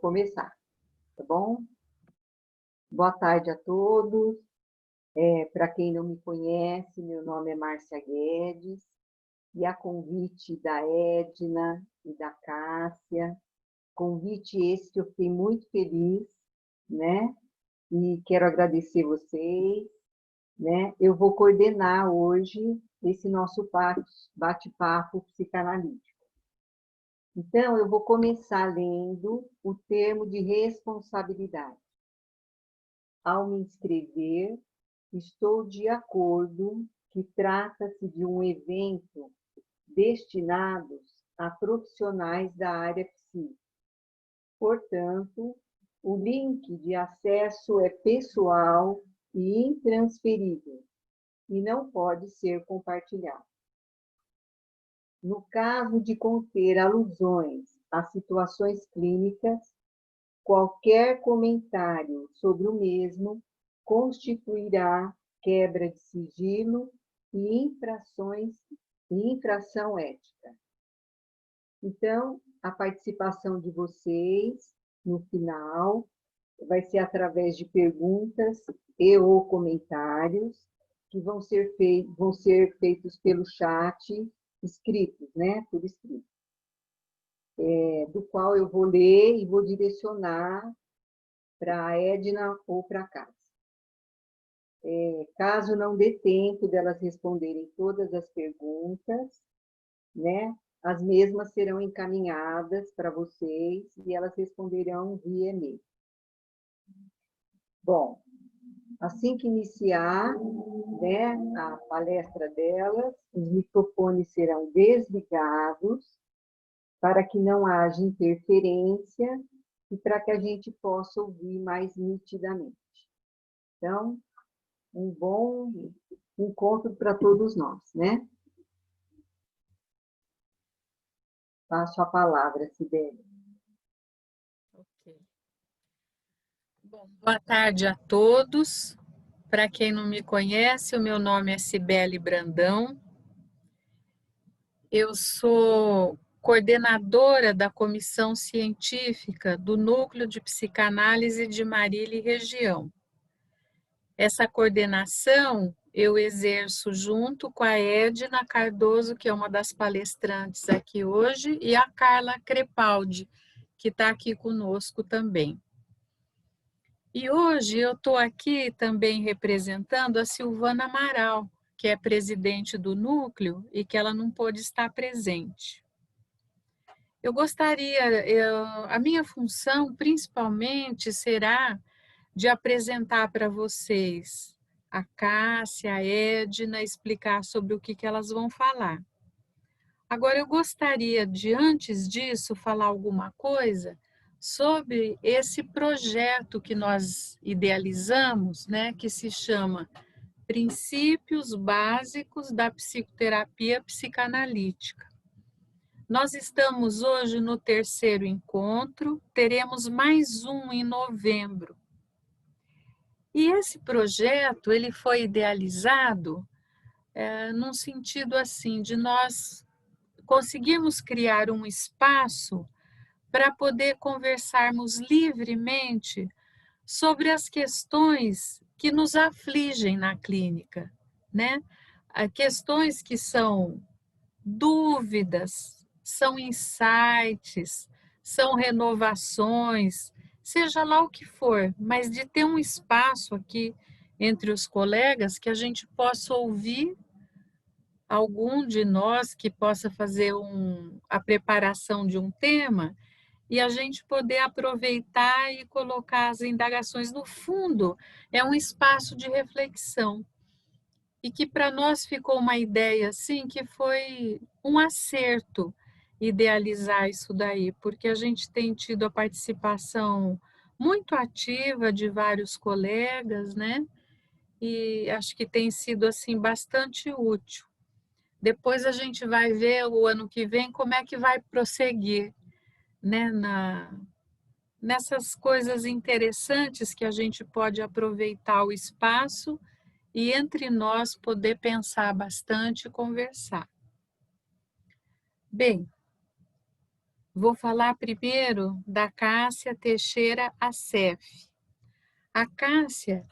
começar, tá bom? Boa tarde a todos. Para quem não me conhece, meu nome é Márcia Guedes, e a convite da Edna e da Cássia, convite esse que eu fiquei muito feliz, né? E quero agradecer vocês, né? Eu vou coordenar hoje esse nosso bate-papo psicanalítico. Então, eu vou começar lendo o termo de responsabilidade. Ao me inscrever, estou de acordo que trata-se de um evento destinado a profissionais da área psíquica. Portanto, o link de acesso é pessoal e intransferível e não pode ser compartilhado. No caso de conter alusões a situações clínicas, qualquer comentário sobre o mesmo constituirá quebra de sigilo e infração ética. Então, a participação de vocês no final vai ser através de perguntas e ou comentários que vão ser feitos pelo chat escritos, né? Por escrito. Do qual eu vou ler e vou direcionar para a Edna ou para a Cássia. Caso não dê tempo delas responderem todas as perguntas, né, as mesmas serão encaminhadas para vocês e elas responderão via e-mail. Bom, assim que iniciar, né, a palestra delas, os microfones serão desligados para que não haja interferência e para que a gente possa ouvir mais nitidamente. Então, um bom encontro para todos nós, né? Passo a palavra, Sibeli. Ok. Bom, boa tarde a todos. Para quem não me conhece, o meu nome é Cibele Brandão. Eu sou coordenadora da comissão científica do Núcleo de Psicanálise de Marília e Região. Essa coordenação eu exerço junto com a Edna Cardoso, que é uma das palestrantes aqui hoje, e a Carla Crepaldi, que está aqui conosco também. E hoje eu estou aqui também representando a Silvana Amaral, que é presidente do núcleo e que ela não pôde estar presente. A minha função principalmente será de apresentar para vocês a Cássia, a Edna, explicar sobre o que elas vão falar. Agora, eu gostaria de, antes disso, falar alguma coisa sobre esse projeto que nós idealizamos, né, que se chama Princípios Básicos da Psicoterapia Psicanalítica. Nós estamos hoje no 3º encontro, teremos mais um em novembro. E esse projeto, ele foi idealizado num sentido assim, de nós conseguirmos criar um espaço para poder conversarmos livremente sobre as questões que nos afligem na clínica, né? Questões que são dúvidas, são insights, são renovações, seja lá o que for, mas de ter um espaço aqui entre os colegas que a gente possa ouvir algum de nós que possa fazer a preparação de um tema e a gente poder aproveitar e colocar as indagações no fundo. É um espaço de reflexão. E que para nós ficou uma ideia assim que foi um acerto idealizar isso daí, porque a gente tem tido a participação muito ativa de vários colegas, né? E acho que tem sido assim bastante útil. Depois a gente vai ver o ano que vem como é que vai prosseguir, né, nessas coisas interessantes que a gente pode aproveitar o espaço e entre nós poder pensar bastante e conversar. Bem, Vou falar primeiro da Cássia Teixeira Assef. A Cássia,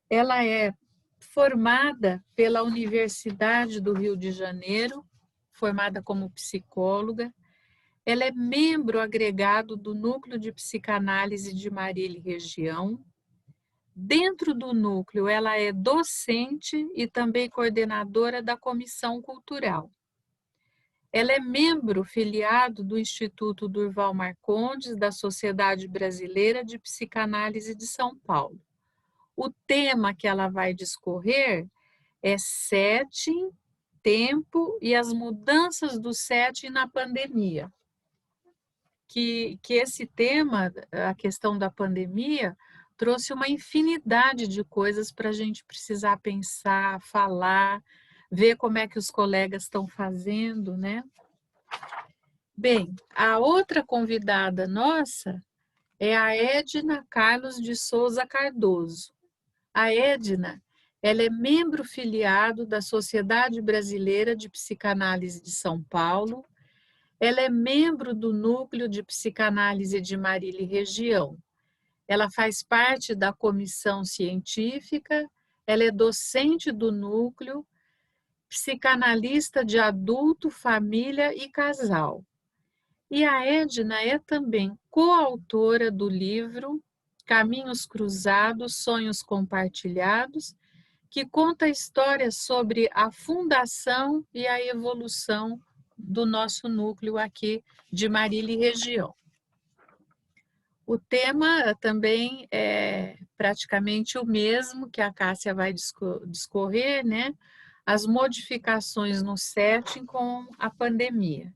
ela é formada pela Universidade do Rio de Janeiro, formada como psicóloga. Ela é membro agregado do Núcleo de Psicanálise de Marília e Região. Dentro do núcleo, ela é docente e também coordenadora da Comissão Cultural. Ela é membro filiado do Instituto Durval Marcondes, da Sociedade Brasileira de Psicanálise de São Paulo. O tema que ela vai discorrer é setting, tempo e as mudanças do setting na pandemia. Que esse tema, a questão da pandemia, trouxe uma infinidade de coisas para a gente precisar pensar, falar, ver como é que os colegas estão fazendo, né? Bem, a outra convidada nossa é a Edna Carlos de Souza Cardoso. A Edna, ela é membro filiado da Sociedade Brasileira de Psicanálise de São Paulo. Ela é membro do Núcleo de Psicanálise de Marília e Região. Ela faz parte da comissão científica, ela é docente do núcleo, psicanalista de adulto, família e casal. E a Edna é também coautora do livro Caminhos Cruzados, Sonhos Compartilhados, que conta histórias sobre a fundação e a evolução do nosso núcleo aqui de Marília e Região. O tema também é praticamente o mesmo que a Cássia vai discorrer, né? As modificações no setting com a pandemia.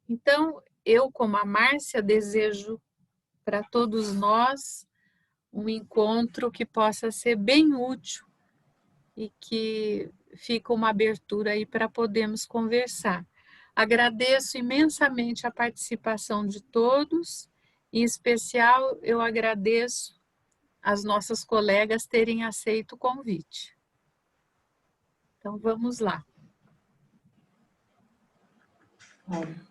Então, eu, como a Márcia, desejo para todos nós um encontro que possa ser bem útil e que fica uma abertura aí para podermos conversar. Agradeço imensamente a participação de todos, em especial eu agradeço as nossas colegas terem aceito o convite. Então vamos lá.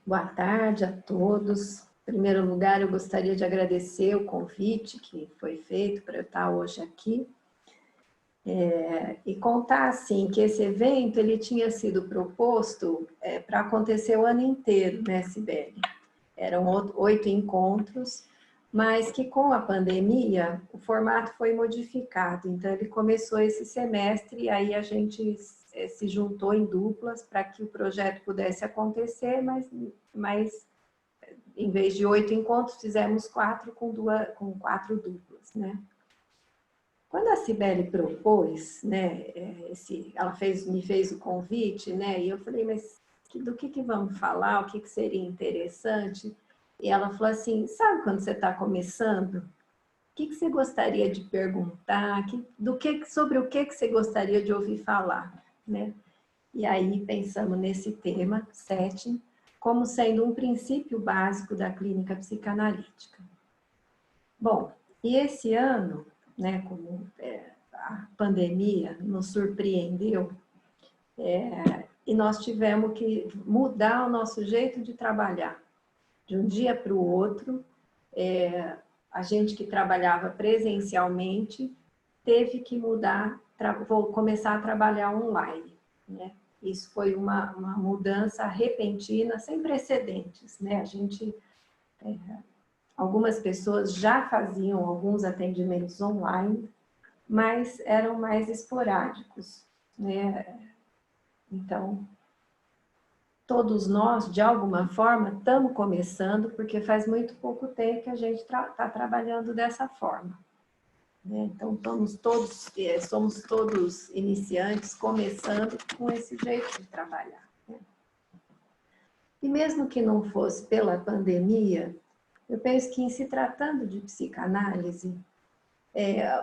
Boa tarde a todos. Em primeiro lugar, eu gostaria de agradecer o convite que foi feito para eu estar hoje aqui. E contar assim que esse evento ele tinha sido proposto para acontecer o ano inteiro, né, Sibeli? Eram 8 encontros, mas que com a pandemia o formato foi modificado. Então ele começou esse semestre e aí a gente se juntou em duplas para que o projeto pudesse acontecer, mas em vez de 8 encontros fizemos 4 com 4 duplas, né? Quando a Cibele propôs, né, ela me fez o convite, né, e eu falei, mas do que vamos falar, o que seria interessante? E ela falou assim, sabe quando você está começando, o que você gostaria de perguntar, sobre o que você gostaria de ouvir falar, né? E aí pensamos nesse tema, setting, como sendo um princípio básico da clínica psicanalítica. Bom, e esse ano, né, como a pandemia nos surpreendeu, e nós tivemos que mudar o nosso jeito de trabalhar. De um dia para o outro, a gente que trabalhava presencialmente teve que mudar, começar a trabalhar online, né? Isso foi uma mudança repentina, sem precedentes, né? Algumas pessoas já faziam alguns atendimentos online, mas eram mais esporádicos, né? Então, todos nós, de alguma forma, estamos começando, porque faz muito pouco tempo que a gente está trabalhando dessa forma, né? Então, somos todos iniciantes, começando com esse jeito de trabalhar, né? E mesmo que não fosse pela pandemia, eu penso que em se tratando de psicanálise,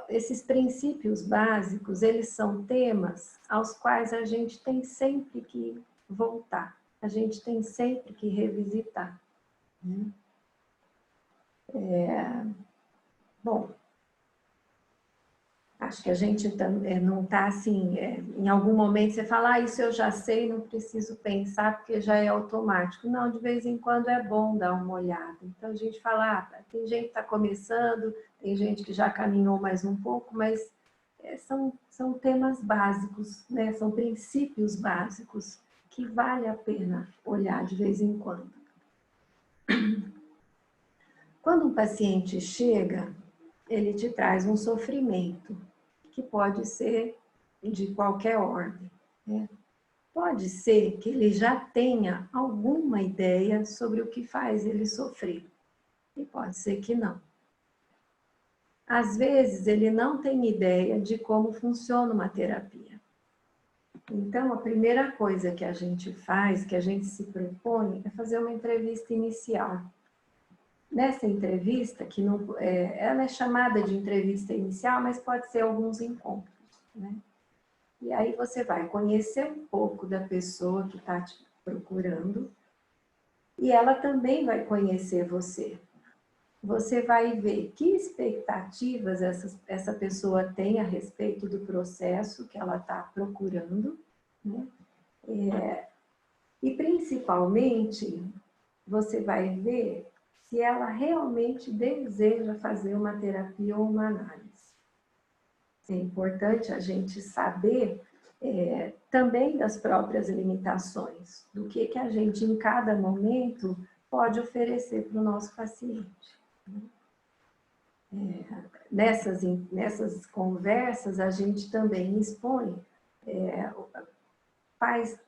esses princípios básicos, eles são temas aos quais a gente tem sempre que voltar, a gente tem sempre que revisitar, né? Bom, Acho que a gente não está assim, em algum momento você fala, ah, isso eu já sei, não preciso pensar porque já é automático. Não, de vez em quando é bom dar uma olhada. Então a gente fala, ah, tem gente que está começando, tem gente que já caminhou mais um pouco, mas são temas básicos, né? São princípios básicos que vale a pena olhar de vez em quando. Quando um paciente chega, ele te traz um sofrimento, que pode ser de qualquer ordem, né? Pode ser que ele já tenha alguma ideia sobre o que faz ele sofrer, e pode ser que não. Às vezes, ele não tem ideia de como funciona uma terapia. Então, a primeira coisa que a gente faz, que a gente se propõe, é fazer uma entrevista inicial. Nessa entrevista, que não, ela é chamada de entrevista inicial, mas pode ser alguns encontros, né? E aí você vai conhecer um pouco da pessoa que está te procurando e ela também vai conhecer você. Você vai ver que expectativas essa pessoa tem a respeito do processo que ela está procurando, né? E principalmente, você vai ver se ela realmente deseja fazer uma terapia ou uma análise. É importante a gente saber também das próprias limitações, do que a gente, em cada momento, pode oferecer para o nosso paciente. Nessas conversas, a gente também expõe,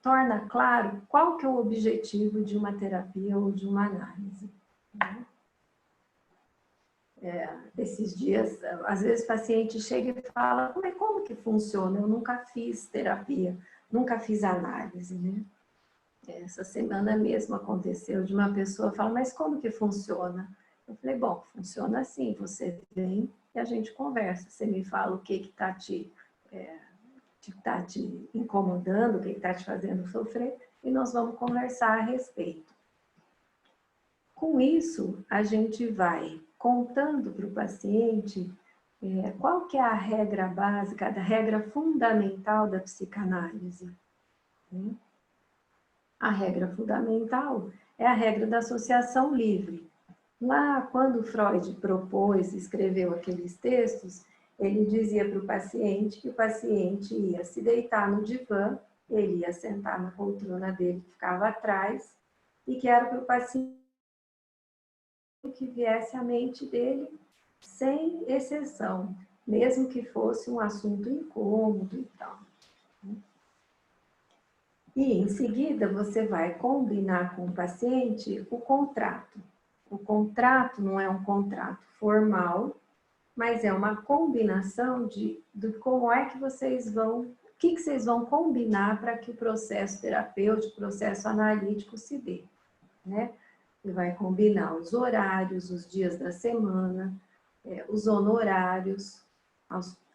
torna claro qual que é o objetivo de uma terapia ou de uma análise. Né? Esses dias, às vezes o paciente chega e fala, mas como que funciona? Eu nunca fiz terapia, nunca fiz análise, né? Essa semana mesmo aconteceu de uma pessoa falar, mas como que funciona? Eu falei, bom, funciona assim, você vem e a gente conversa, você me fala o que está te incomodando, o que está te fazendo sofrer, e nós vamos conversar a respeito. Com isso, a gente vai contando para o paciente qual que é a regra básica, a regra fundamental da psicanálise. Né? A regra fundamental é a regra da associação livre. Lá, quando Freud propôs, escreveu aqueles textos, ele dizia para o paciente que o paciente ia se deitar no divã, ele ia sentar na poltrona dele que ficava atrás, e que era para o paciente que viesse à mente dele sem exceção, mesmo que fosse um assunto incômodo e tal. E, em seguida, você vai combinar com o paciente o contrato. O contrato não é um contrato formal, mas é uma combinação de como é que vocês vão, o que vocês vão combinar para que o processo terapêutico, o processo analítico se dê, né? Você vai combinar os horários, os dias da semana, os honorários,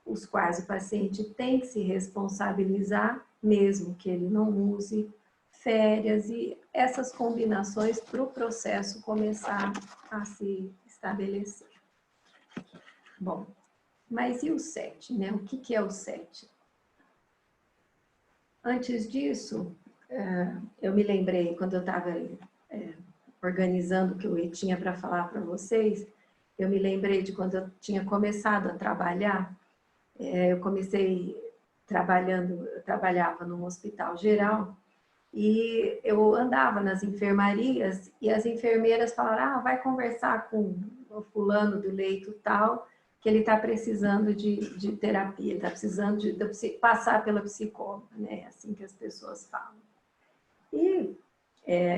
os quais o paciente tem que se responsabilizar, mesmo que ele não use, férias e essas combinações para o processo começar a se estabelecer. Bom, mas e o 7, né? O que é o 7? Antes disso, eu me lembrei, quando eu estava organizando o que eu tinha para falar para vocês, eu me lembrei de quando eu tinha começado a trabalhar. Eu comecei eu trabalhava num hospital geral, e eu andava nas enfermarias, e as enfermeiras falaram, vai conversar com o fulano do leito tal, que ele está precisando de terapia, está precisando de passar pela psicóloga, né? É assim que as pessoas falam. E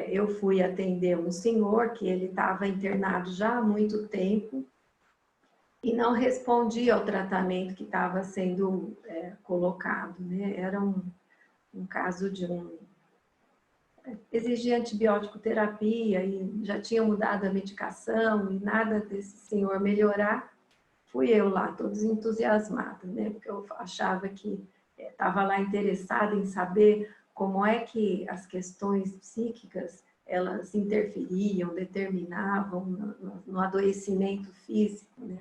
eu fui atender um senhor que ele estava internado já há muito tempo e não respondia ao tratamento que estava sendo colocado, né? Era um caso de exigia antibiótico terapia e já tinha mudado a medicação e nada desse senhor melhorar. Fui eu lá, todos entusiasmados, né? Porque eu achava que estava lá interessada em saber como é que as questões psíquicas elas interferiam, determinavam no adoecimento físico, né?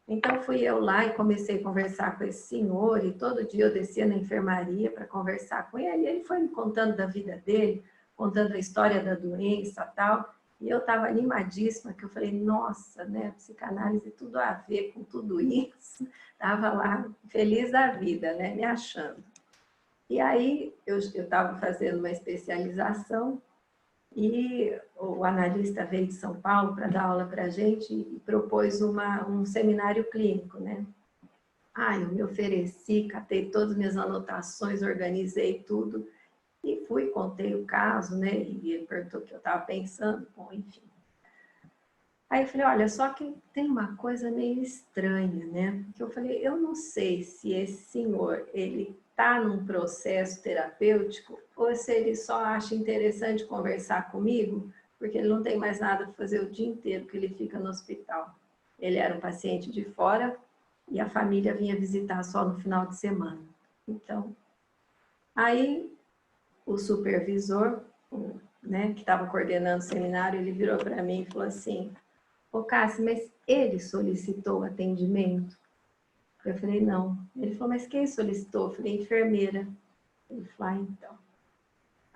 Então fui eu lá e comecei a conversar com esse senhor, e todo dia eu descia na enfermaria para conversar com ele, e ele foi me contando da vida dele, contando a história da doença e tal, e eu estava animadíssima, que eu falei, nossa, né, psicanálise tudo a ver com tudo isso, estava lá feliz da vida, né, me achando. E aí eu estava fazendo uma especialização, e o analista veio de São Paulo para dar aula para a gente e propôs um seminário clínico, né? Eu me ofereci, catei todas as minhas anotações, organizei tudo e fui, contei o caso, né? E ele perguntou o que eu estava pensando, bom, enfim. Aí eu falei, olha, só que tem uma coisa meio estranha, né? Que eu falei, eu não sei se esse senhor, ele está num processo terapêutico ou se ele só acha interessante conversar comigo, porque ele não tem mais nada para fazer o dia inteiro que ele fica no hospital. Ele era um paciente de fora e a família vinha visitar só no final de semana. Então, aí o supervisor, né, que estava coordenando o seminário, ele virou para mim e falou assim, ô Cássia, mas ele solicitou atendimento? Eu falei, não. Ele falou, mas quem solicitou? Eu falei, enfermeira. Ele falou, então.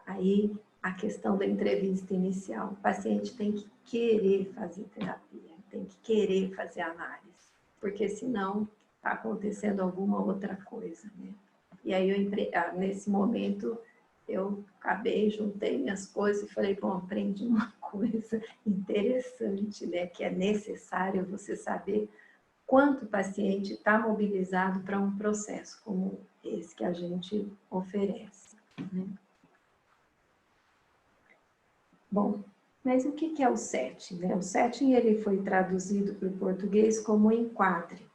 Aí, a questão da entrevista inicial. O paciente tem que querer fazer terapia, tem que querer fazer análise, porque senão está acontecendo alguma outra coisa, né? E aí, nesse momento, eu acabei, juntei minhas coisas e falei, bom, aprendi uma coisa interessante, né? Que é necessário você saber quanto o paciente está mobilizado para um processo como esse que a gente oferece, né? Bom, mas o que é o setting, né? O setting ele foi traduzido para o português como enquadre.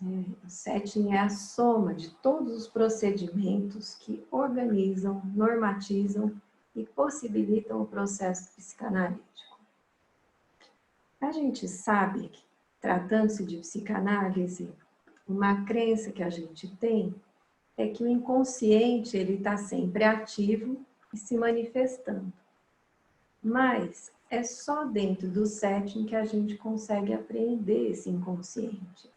O setting é a soma de todos os procedimentos que organizam, normatizam e possibilitam o processo psicanalítico. A gente sabe que, tratando-se de psicanálise, uma crença que a gente tem é que o inconsciente ele está sempre ativo e se manifestando. Mas é só dentro do setting que a gente consegue apreender esse inconsciente.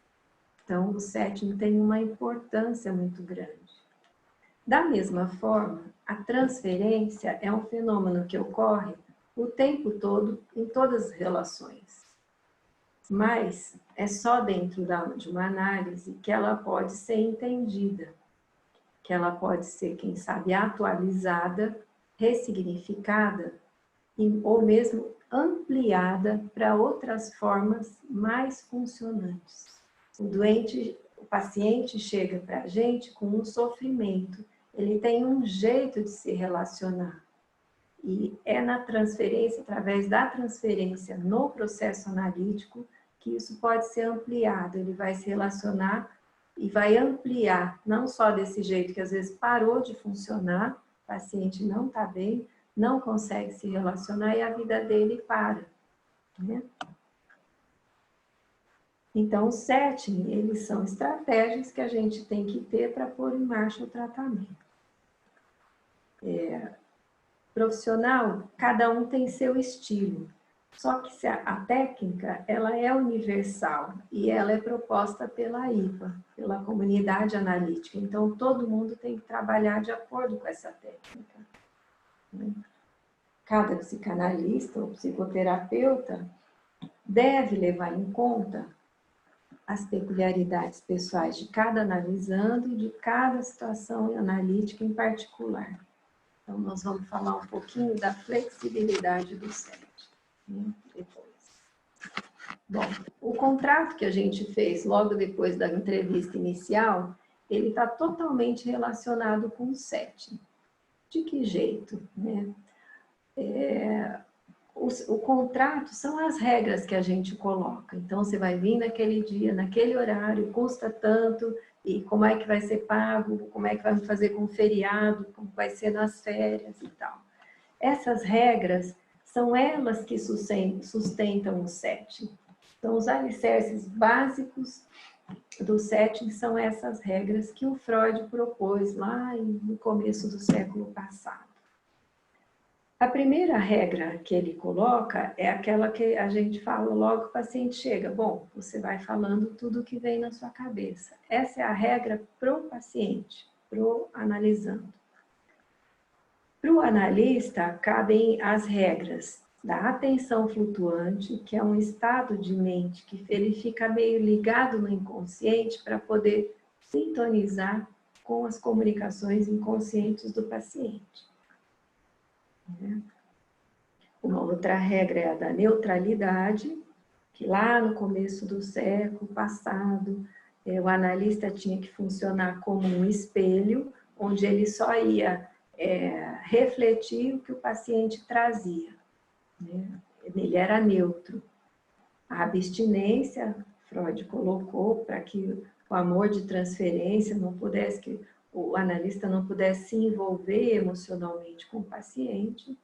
Então, o setting tem uma importância muito grande. Da mesma forma, a transferência é um fenômeno que ocorre o tempo todo em todas as relações. Mas é só dentro de uma análise que ela pode ser entendida, que ela pode ser, quem sabe, atualizada, ressignificada ou mesmo ampliada para outras formas mais funcionantes. O paciente chega para a gente com um sofrimento, ele tem um jeito de se relacionar. E é na transferência, através da transferência no processo analítico, que isso pode ser ampliado. Ele vai se relacionar e vai ampliar, não só desse jeito que às vezes parou de funcionar, o paciente não está bem, não consegue se relacionar e a vida dele para, né? Então, o setting, eles são estratégias que a gente tem que ter para pôr em marcha o tratamento. Profissional, cada um tem seu estilo. Só que a técnica, ela é universal e ela é proposta pela IPA, pela comunidade analítica. Então, todo mundo tem que trabalhar de acordo com essa técnica, né? Cada psicanalista ou psicoterapeuta deve levar em conta as peculiaridades pessoais de cada analisando e de cada situação analítica em particular. Então, nós vamos falar um pouquinho da flexibilidade do setting, né? Depois. Bom, o contrato que a gente fez logo depois da entrevista inicial, ele está totalmente relacionado com o setting. De que jeito, né? O contrato são as regras que a gente coloca. Então, você vai vir naquele dia, naquele horário, custa tanto, e como é que vai ser pago, como é que vai fazer com o feriado, como vai ser nas férias e tal. Essas regras são elas que sustentam o setting. Então, os alicerces básicos do setting são essas regras que o Freud propôs lá no começo do século passado. A primeira regra que ele coloca é aquela que a gente fala logo que o paciente chega. Bom, você vai falando tudo que vem na sua cabeça. Essa é a regra pro paciente, pro analisando. Pro analista, cabem as regras da atenção flutuante, que é um estado de mente que ele fica meio ligado no inconsciente para poder sintonizar com as comunicações inconscientes do paciente. Uma outra regra é a da neutralidade, que lá no começo do século passado, o analista tinha que funcionar como um espelho, onde ele só ia refletir o que o paciente trazia. Ele era neutro. A abstinência, Freud colocou para que o amor de transferência não pudesse, que o analista não pudesse se envolver emocionalmente com o paciente.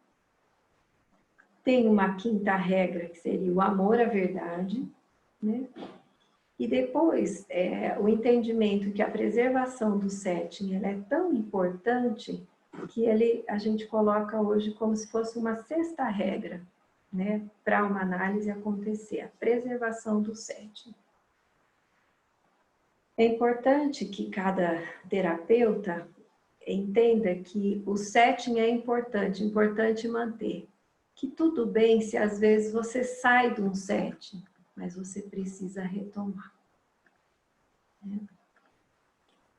Tem uma quinta regra, que seria o amor à verdade, né? E depois, o entendimento que a preservação do setting ela é tão importante que a gente coloca hoje como se fosse uma sexta regra, né? Para uma análise acontecer, a preservação do setting. É importante que cada terapeuta entenda que o setting é importante manter. Que tudo bem se às vezes você sai de um setting, mas você precisa retomar.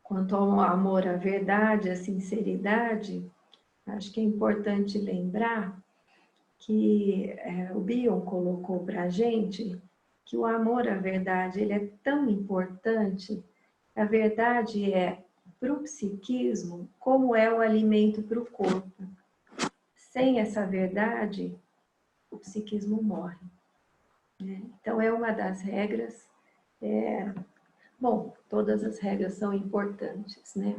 Quanto ao amor à verdade, à sinceridade, acho que é importante lembrar que o Bion colocou para a gente que o amor à verdade ele é tão importante. A verdade é para o psiquismo como é o alimento para o corpo. Sem essa verdade, o psiquismo morre. Então, é uma das regras. Bom, todas as regras são importantes, né?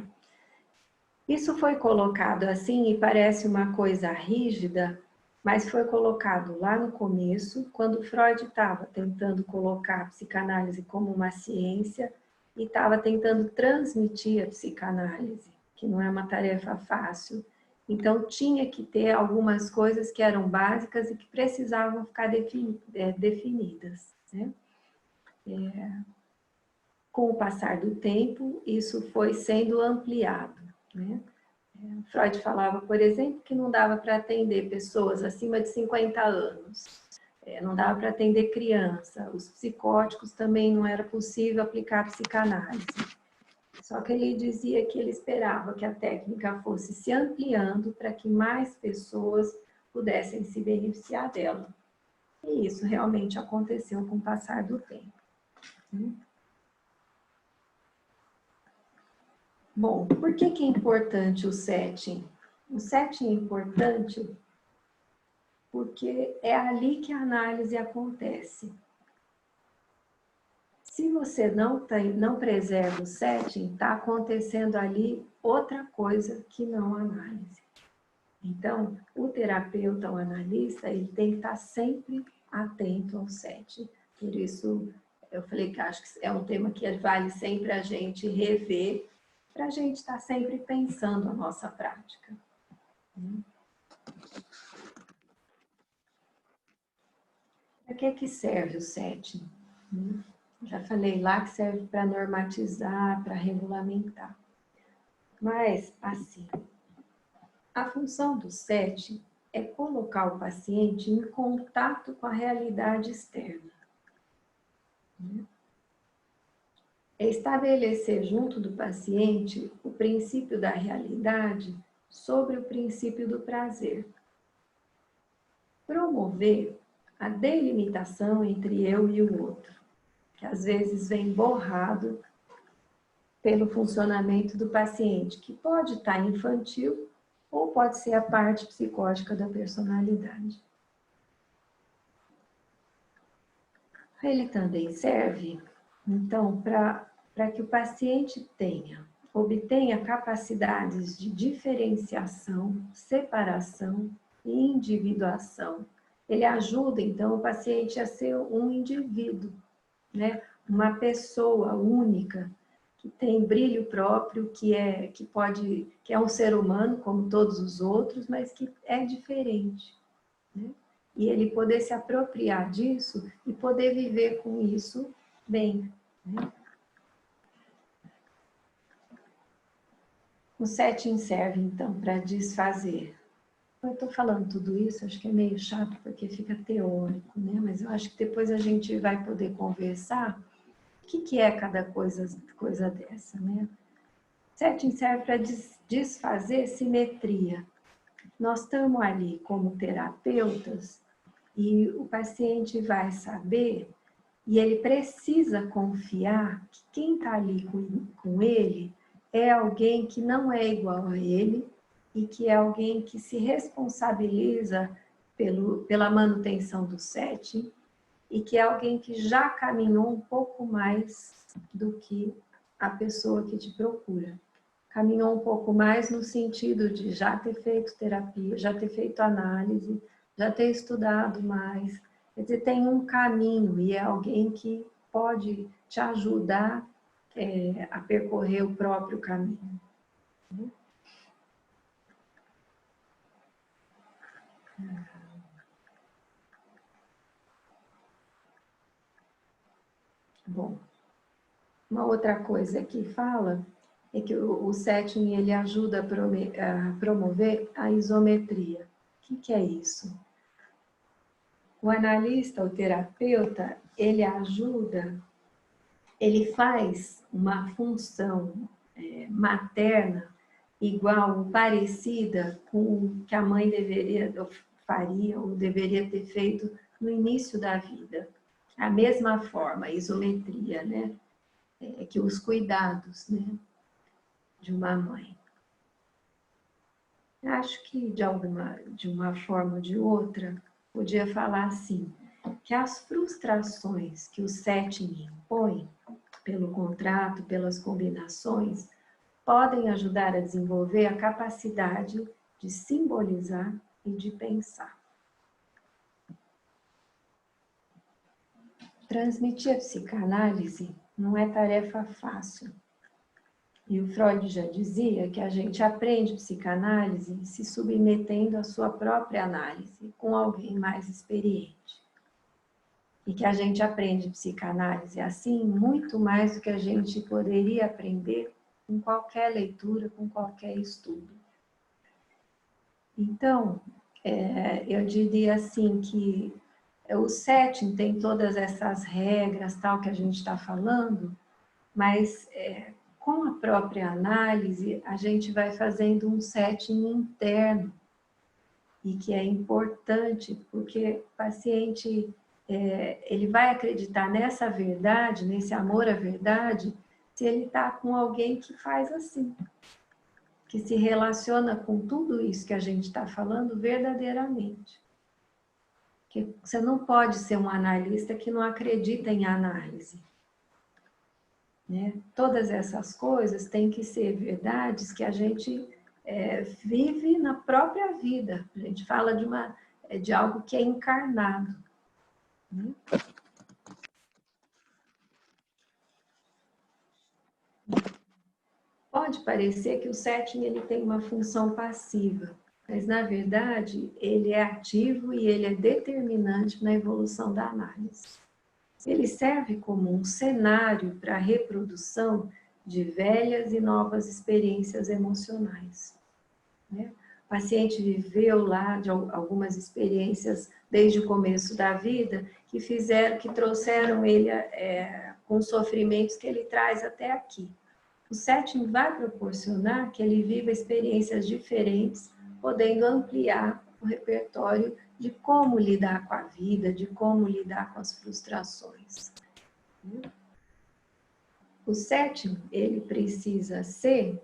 Isso foi colocado assim e parece uma coisa rígida, mas foi colocado lá no começo, quando Freud estava tentando colocar a psicanálise como uma ciência e estava tentando transmitir a psicanálise, que não é uma tarefa fácil. Então, tinha que ter algumas coisas que eram básicas e que precisavam ficar definidas, né? Com o passar do tempo, isso foi sendo ampliado, né? Freud falava, por exemplo, que não dava para atender pessoas acima de 50 anos, não dava para atender criança, os psicóticos também não era possível aplicar psicanálise. Só que ele dizia que ele esperava que a técnica fosse se ampliando para que mais pessoas pudessem se beneficiar dela. E isso realmente aconteceu com o passar do tempo. Bom, por que é importante o setting? O setting é importante porque é ali que a análise acontece. Se você não preserva o setting, está acontecendo ali outra coisa que não a análise. Então, o terapeuta, o analista, ele tem que estar sempre atento ao setting. Por isso, eu falei que acho que é um tema que vale sempre a gente rever, para a gente estar sempre pensando a nossa prática. Para que serve o setting? Já falei lá que serve para normatizar, para regulamentar. Mas, assim, a função do setting é colocar o paciente em contato com a realidade externa. É estabelecer junto do paciente o princípio da realidade sobre o princípio do prazer. Promover a delimitação entre eu e o outro, que às vezes vem borrado pelo funcionamento do paciente, que pode estar infantil ou pode ser a parte psicótica da personalidade. Ele também serve, então, para que o paciente obtenha capacidades de diferenciação, separação e individuação. Ele ajuda, então, o paciente a ser um indivíduo, né? Uma pessoa única, que tem brilho próprio, que é um ser humano como todos os outros, mas que é diferente, né? E ele poder se apropriar disso e poder viver com isso bem, né? O setting serve, então, para desfazer. Eu estou falando tudo isso, acho que é meio chato porque fica teórico, né? Mas eu acho que depois a gente vai poder conversar o que é cada coisa dessa, né? Setting serve para desfazer simetria. Nós estamos ali como terapeutas e o paciente vai saber e ele precisa confiar que quem está ali com ele é alguém que não é igual a ele e que é alguém que se responsabiliza pela manutenção do setting e que é alguém que já caminhou um pouco mais do que a pessoa que te procura. Caminhou um pouco mais no sentido de já ter feito terapia, já ter feito análise, já ter estudado mais. Quer dizer, tem um caminho e é alguém que pode te ajudar a percorrer o próprio caminho. Bom, uma outra coisa que fala é que o setting ele ajuda a promover a isometria. O que é isso? O analista, o terapeuta, ele ajuda, ele faz uma função materna igual, parecida com o que a mãe faria ou deveria ter feito no início da vida. A mesma forma, isometria, né? Que os cuidados, né? De uma mãe. Acho que de uma forma ou de outra, podia falar assim, que as frustrações que o setting impõe, pelo contrato, pelas combinações, podem ajudar a desenvolver a capacidade de simbolizar e de pensar. Transmitir a psicanálise não é tarefa fácil. E o Freud já dizia que a gente aprende psicanálise se submetendo à sua própria análise com alguém mais experiente. E que a gente aprende psicanálise assim muito mais do que a gente poderia aprender com qualquer leitura, com qualquer estudo. Então, eu diria assim que o setting tem todas essas regras, tal, que a gente está falando, mas com a própria análise, a gente vai fazendo um setting interno, e que é importante, porque o paciente ele vai acreditar nessa verdade, nesse amor à verdade, se ele está com alguém que faz assim, que se relaciona com tudo isso que a gente está falando verdadeiramente. Porque você não pode ser um analista que não acredita em análise. Né? Todas essas coisas têm que ser verdades que a gente vive na própria vida. A gente fala de algo que é encarnado. Né? Pode parecer que o setting ele tem uma função passiva, mas na verdade ele é ativo e ele é determinante na evolução da análise. Ele serve como um cenário para a reprodução de velhas e novas experiências emocionais. Né? O paciente viveu lá de algumas experiências desde o começo da vida que trouxeram ele com sofrimentos que ele traz até aqui. O setting vai proporcionar que ele viva experiências diferentes, podendo ampliar o repertório de como lidar com a vida, de como lidar com as frustrações. O setting, ele precisa ser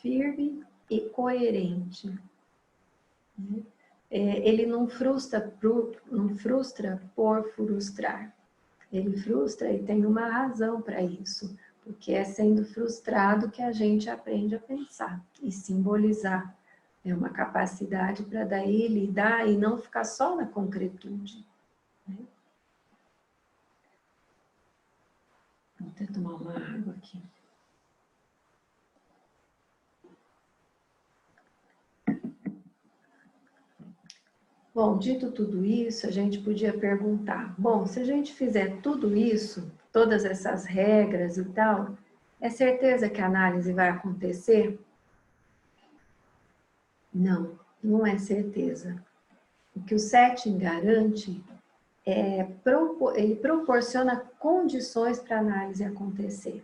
firme e coerente. Ele não frustra por frustrar. Ele frustra e tem uma razão para isso, porque é sendo frustrado que a gente aprende a pensar e simbolizar. É uma capacidade para daí lidar e não ficar só na concretude. Né? Vou até tomar uma água aqui. Bom, dito tudo isso, a gente podia perguntar, bom, se a gente fizer tudo isso, todas essas regras e tal, é certeza que a análise vai acontecer? Não, não é certeza. O que o setting garante ele proporciona condições para a análise acontecer.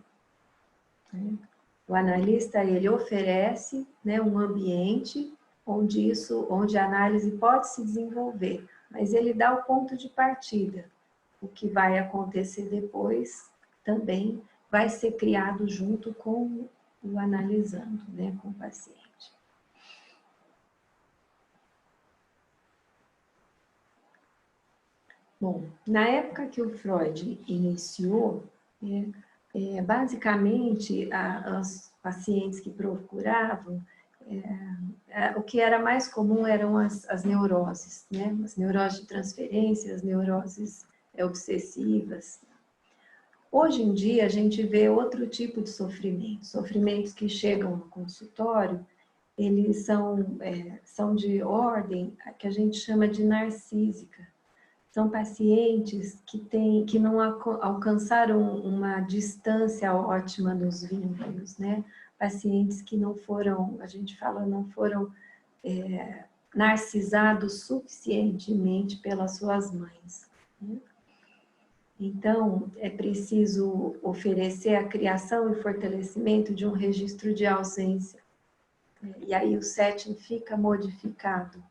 O analista, ele oferece, né, um ambiente onde a análise pode se desenvolver, mas ele dá o ponto de partida. O que vai acontecer depois também vai ser criado junto com o analisando, né, com o paciente. Bom, na época que o Freud iniciou, basicamente, os pacientes que procuravam, o que era mais comum eram as neuroses, né? As neuroses de transferência, as neuroses obsessivas. Hoje em dia, a gente vê outro tipo de sofrimento, sofrimentos que chegam no consultório, eles são de ordem que a gente chama de narcísica. São pacientes que não alcançaram uma distância ótima nos vínculos, né? Pacientes que não foram, a gente fala, não foram narcisados suficientemente pelas suas mães, né? Então, é preciso oferecer a criação e fortalecimento de um registro de ausência. E aí o setting fica modificado.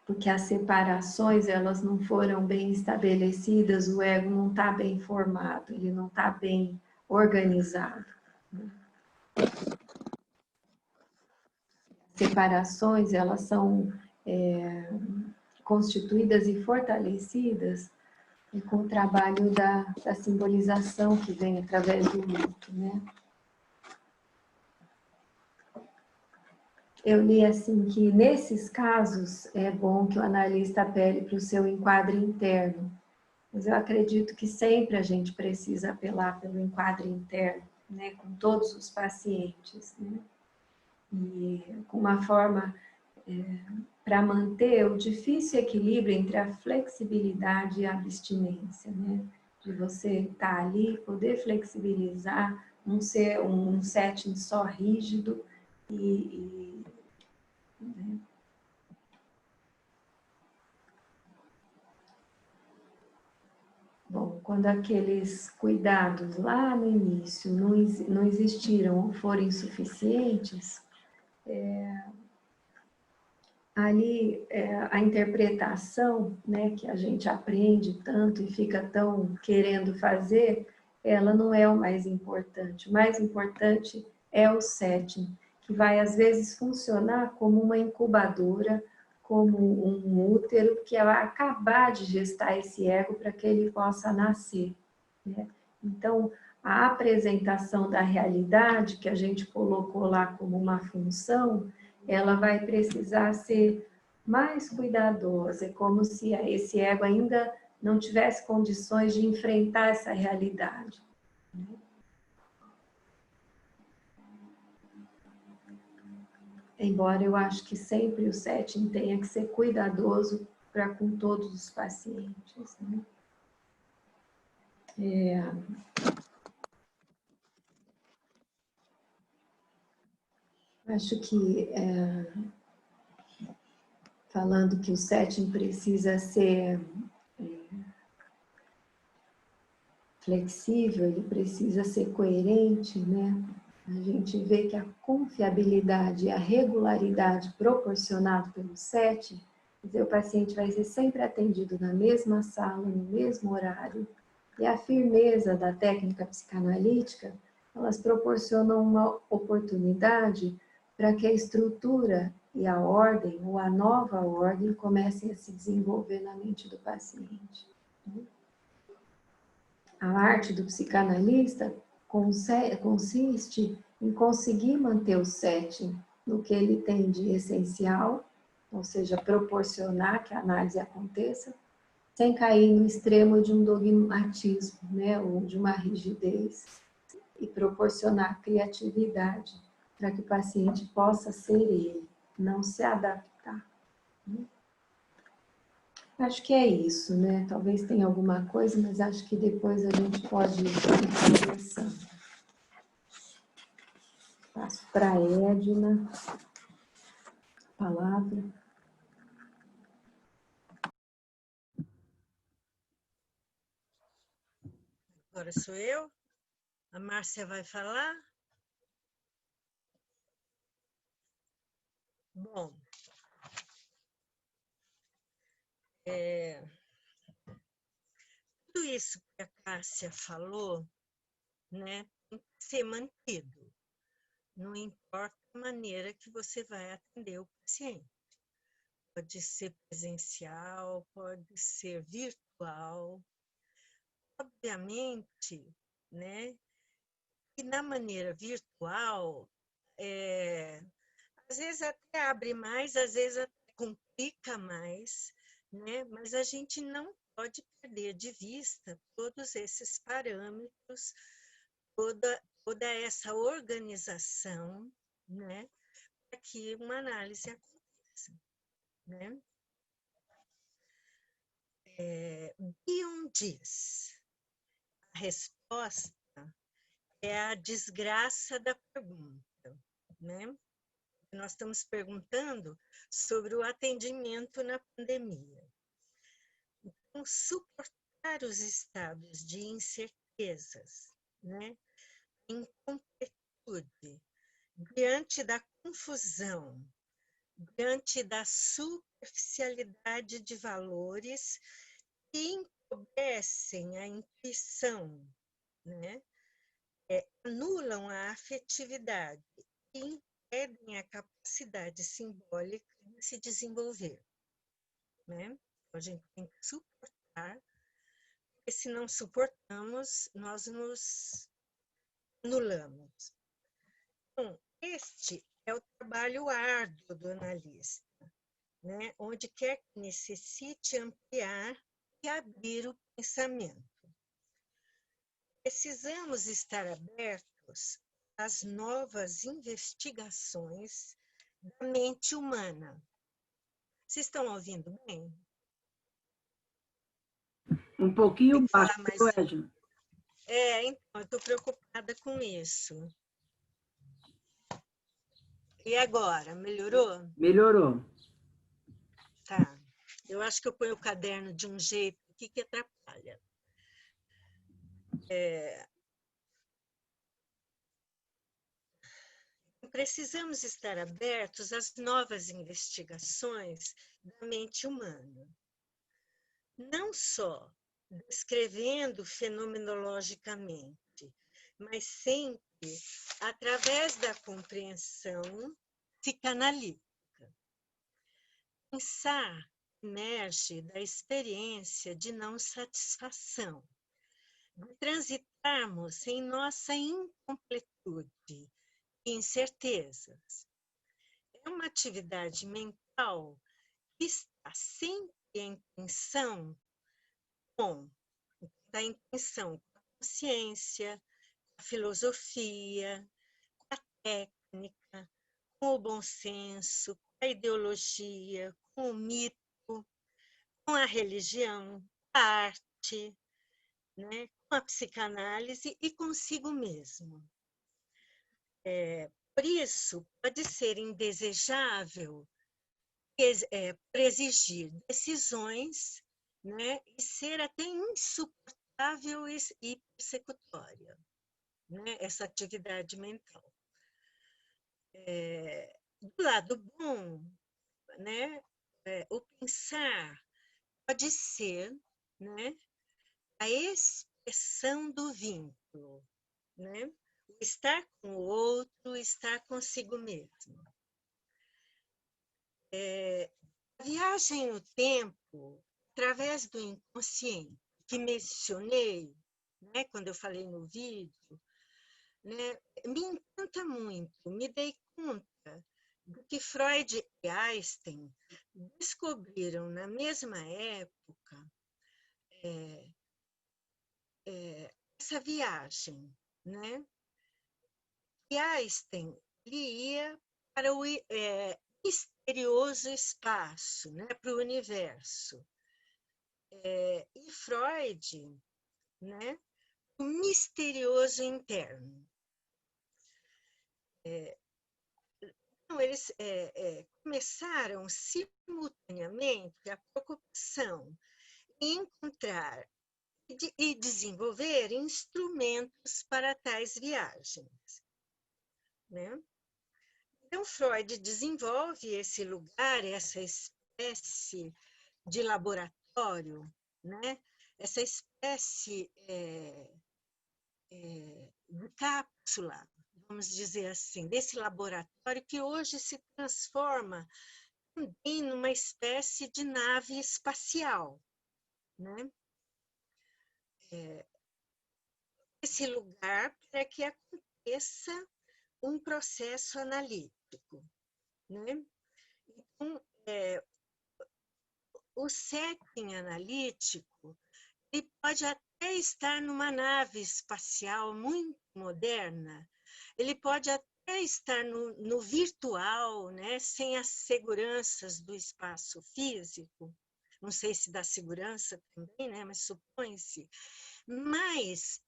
Porque as separações, elas não foram bem estabelecidas, o ego não está bem formado, ele não está bem organizado. Separações, elas são constituídas e fortalecidas com o trabalho da simbolização que vem através do luto, né? Eu li assim que nesses casos é bom que o analista apele para o seu enquadre interno, mas eu acredito que sempre a gente precisa apelar pelo enquadre interno, né, com todos os pacientes, né? E com uma forma para manter o difícil equilíbrio entre a flexibilidade e a abstinência, né? De você estar ali, poder flexibilizar, não ser um setting só rígido né? Bom, quando aqueles cuidados lá no início não existiram ou forem insuficientes, ali a interpretação, né, que a gente aprende tanto e fica tão querendo fazer, ela não é o mais importante. O mais importante é o setting, que vai às vezes funcionar como uma incubadora, como um útero que vai acabar de gestar esse ego para que ele possa nascer, né? Então, a apresentação da realidade que a gente colocou lá como uma função, ela vai precisar ser mais cuidadosa. É como se esse ego ainda não tivesse condições de enfrentar essa realidade. Embora eu acho que sempre o setting tenha que ser cuidadoso para com todos os pacientes, né? Acho que falando que o setting precisa ser flexível, ele precisa ser coerente, né? A gente vê que a confiabilidade e a regularidade proporcionada pelo setting, quer dizer, o paciente vai ser sempre atendido na mesma sala, no mesmo horário, e a firmeza da técnica psicanalítica, elas proporcionam uma oportunidade para que a estrutura e a ordem, ou a nova ordem, comecem a se desenvolver na mente do paciente. A arte do psicanalista consiste em conseguir manter o setting no que ele tem de essencial, ou seja, proporcionar que a análise aconteça, sem cair no extremo de um dogmatismo, né, ou de uma rigidez, e proporcionar criatividade para que o paciente possa ser ele, não se adaptar. Acho que é isso, né? Talvez tenha alguma coisa, mas acho que depois a gente pode ir conversando. Passo para a Edna a palavra. Agora sou eu. A Márcia vai falar. Bom, tudo isso que a Cássia falou, né, tem que ser mantido. Não importa a maneira que você vai atender o paciente. Pode ser presencial, pode ser virtual. Obviamente, né, que na maneira virtual, às vezes até abre mais, às vezes até complica mais, né? Mas a gente não pode perder de vista todos esses parâmetros, toda essa organização, né? Para que uma análise aconteça, né? Bion diz, a resposta é a desgraça da pergunta, né? Nós estamos perguntando sobre o atendimento na pandemia. Então, suportar os estados de incertezas, né? Incompletude, diante da confusão, diante da superficialidade de valores que empobrecem a intuição, né? Anulam a afetividade e impedem a capacidade simbólica de se desenvolver, né? Então, a gente tem que suportar, porque se não suportamos, nós nos anulamos. Bom, este é o trabalho árduo do analista, né? Onde quer que necessite ampliar e abrir o pensamento. Precisamos estar abertos às novas investigações da mente humana. Vocês estão ouvindo bem? Um pouquinho Tem que falar baixo, mais. Edna. Então, eu estou preocupada com isso. E agora, melhorou? Melhorou. Tá. Eu acho que eu ponho o caderno de um jeito aqui que atrapalha. Precisamos estar abertos às novas investigações da mente humana. Não só descrevendo fenomenologicamente, mas sempre através da compreensão psicanalítica. Pensar emerge da experiência de não satisfação, de transitarmos em nossa incompletude e incertezas. É uma atividade mental que está sempre em tensão com a consciência, a filosofia, com a técnica, com o bom senso, com a ideologia, com o mito, com a religião, a arte, né? Com a psicanálise e consigo mesmo. Por isso, pode ser indesejável por exigir decisões, né? E ser até insuportável e persecutória, né? Essa atividade mental. Do lado bom, né? O pensar pode ser, né? A expressão do vínculo, né? O estar com o outro, estar consigo mesmo. A viagem no tempo, através do inconsciente, que mencionei, né, quando eu falei no vídeo, né, me encanta muito. Me dei conta do que Freud e Einstein descobriram na mesma época, essa viagem, né? E Einstein ele ia para o misterioso espaço, né, para o universo. E Freud, né, o misterioso interno. Então, eles começaram simultaneamente a preocupação em encontrar e desenvolver instrumentos para tais viagens, né? Então, Freud desenvolve esse lugar, essa espécie de laboratório, né? Essa espécie de cápsula, vamos dizer assim, desse laboratório que hoje se transforma também numa espécie de nave espacial, né? Esse lugar para que aconteça um processo analítico, né? Então, o setting analítico ele pode até estar numa nave espacial muito moderna, ele pode até estar no virtual, né? Sem as seguranças do espaço físico, não sei se dá segurança também, né? Mas supõe-se. Mas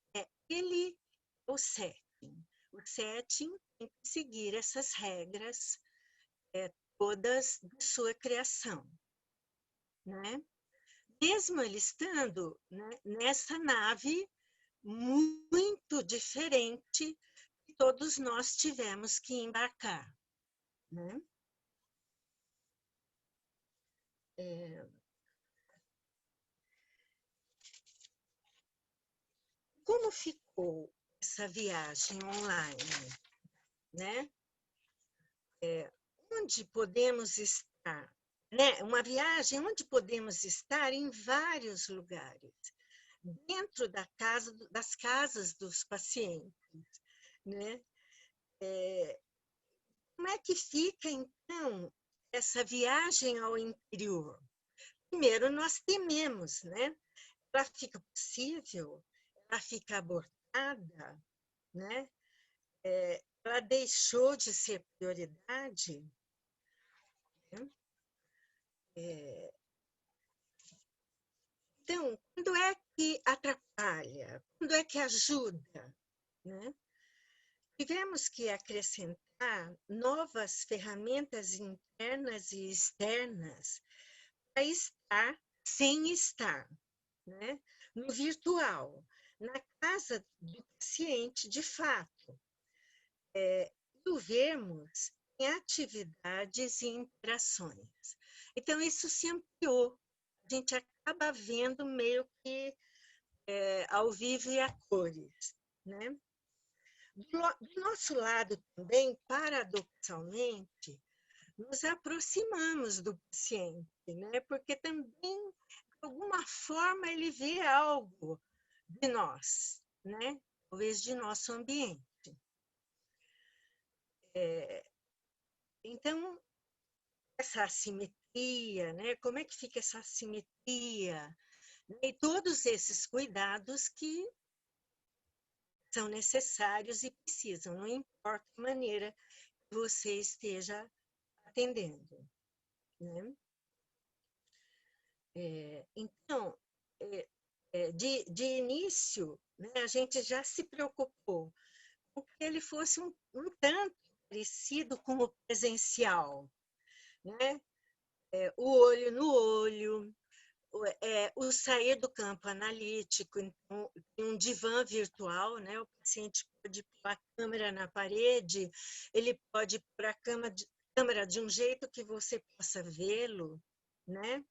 ele é o setting. O setting tem que seguir essas regras todas de sua criação, né? Mesmo ele estando, né, nessa nave muito diferente que todos nós tivemos que embarcar, né? Como ficou essa viagem online, né? Onde podemos estar, né? Uma viagem onde podemos estar em vários lugares, dentro das casas dos pacientes, né? Como é que fica, então, essa viagem ao interior? Primeiro, nós tememos, né? Ela fica possível? Ela fica abortada, né? Ela deixou de ser prioridade? Então, quando é que atrapalha? Quando é que ajuda? Né? Tivemos que acrescentar novas ferramentas internas e externas para estar sem estar, né? No virtual, na casa do paciente, de fato. O vermos em atividades e interações. Então, isso se ampliou. A gente acaba vendo meio que ao vivo e a cores, né? Do nosso lado também, paradoxalmente, nos aproximamos do paciente, né? Porque também, de alguma forma, ele vê algo de nós, né? Talvez de nosso ambiente. Então, essa assimetria, né? Como é que fica essa assimetria? E todos esses cuidados que são necessários e precisam, não importa a maneira que você esteja atendendo, né? Então, de início, né, a gente já se preocupou com que ele fosse um tanto parecido com o presencial, né? O olho no olho, o sair do campo analítico, então, um divã virtual, né? O paciente pode pôr a câmera na parede, ele pode pôr a câmera de um jeito que você possa vê-lo, né?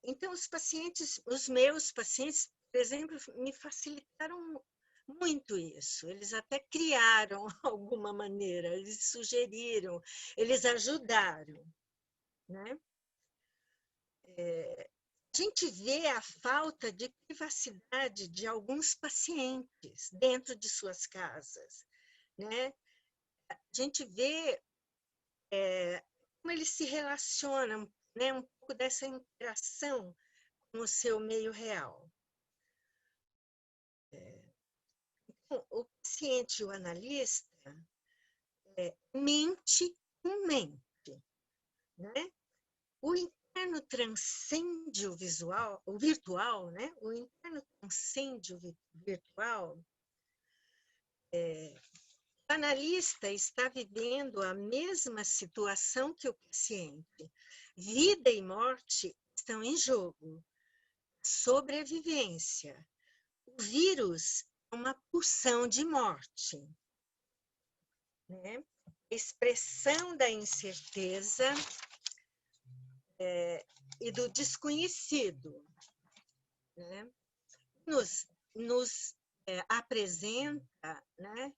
Então, os meus pacientes, por exemplo, me facilitaram muito isso. Eles até criaram alguma maneira, eles sugeriram, eles ajudaram, né? A gente vê a falta de privacidade de alguns pacientes dentro de suas casas, né? A gente vê como eles se relacionam, né? Um pouco dessa interação com o seu meio real. O paciente e o analista, mente com mente, né? O interno transcende o visual, o virtual, né? O interno transcende o virtual. O analista está vivendo a mesma situação que o paciente. Vida e morte estão em jogo. Sobrevivência. O vírus é uma pulsão de morte, né? Expressão da incerteza e do desconhecido, né? Nos apresenta, né,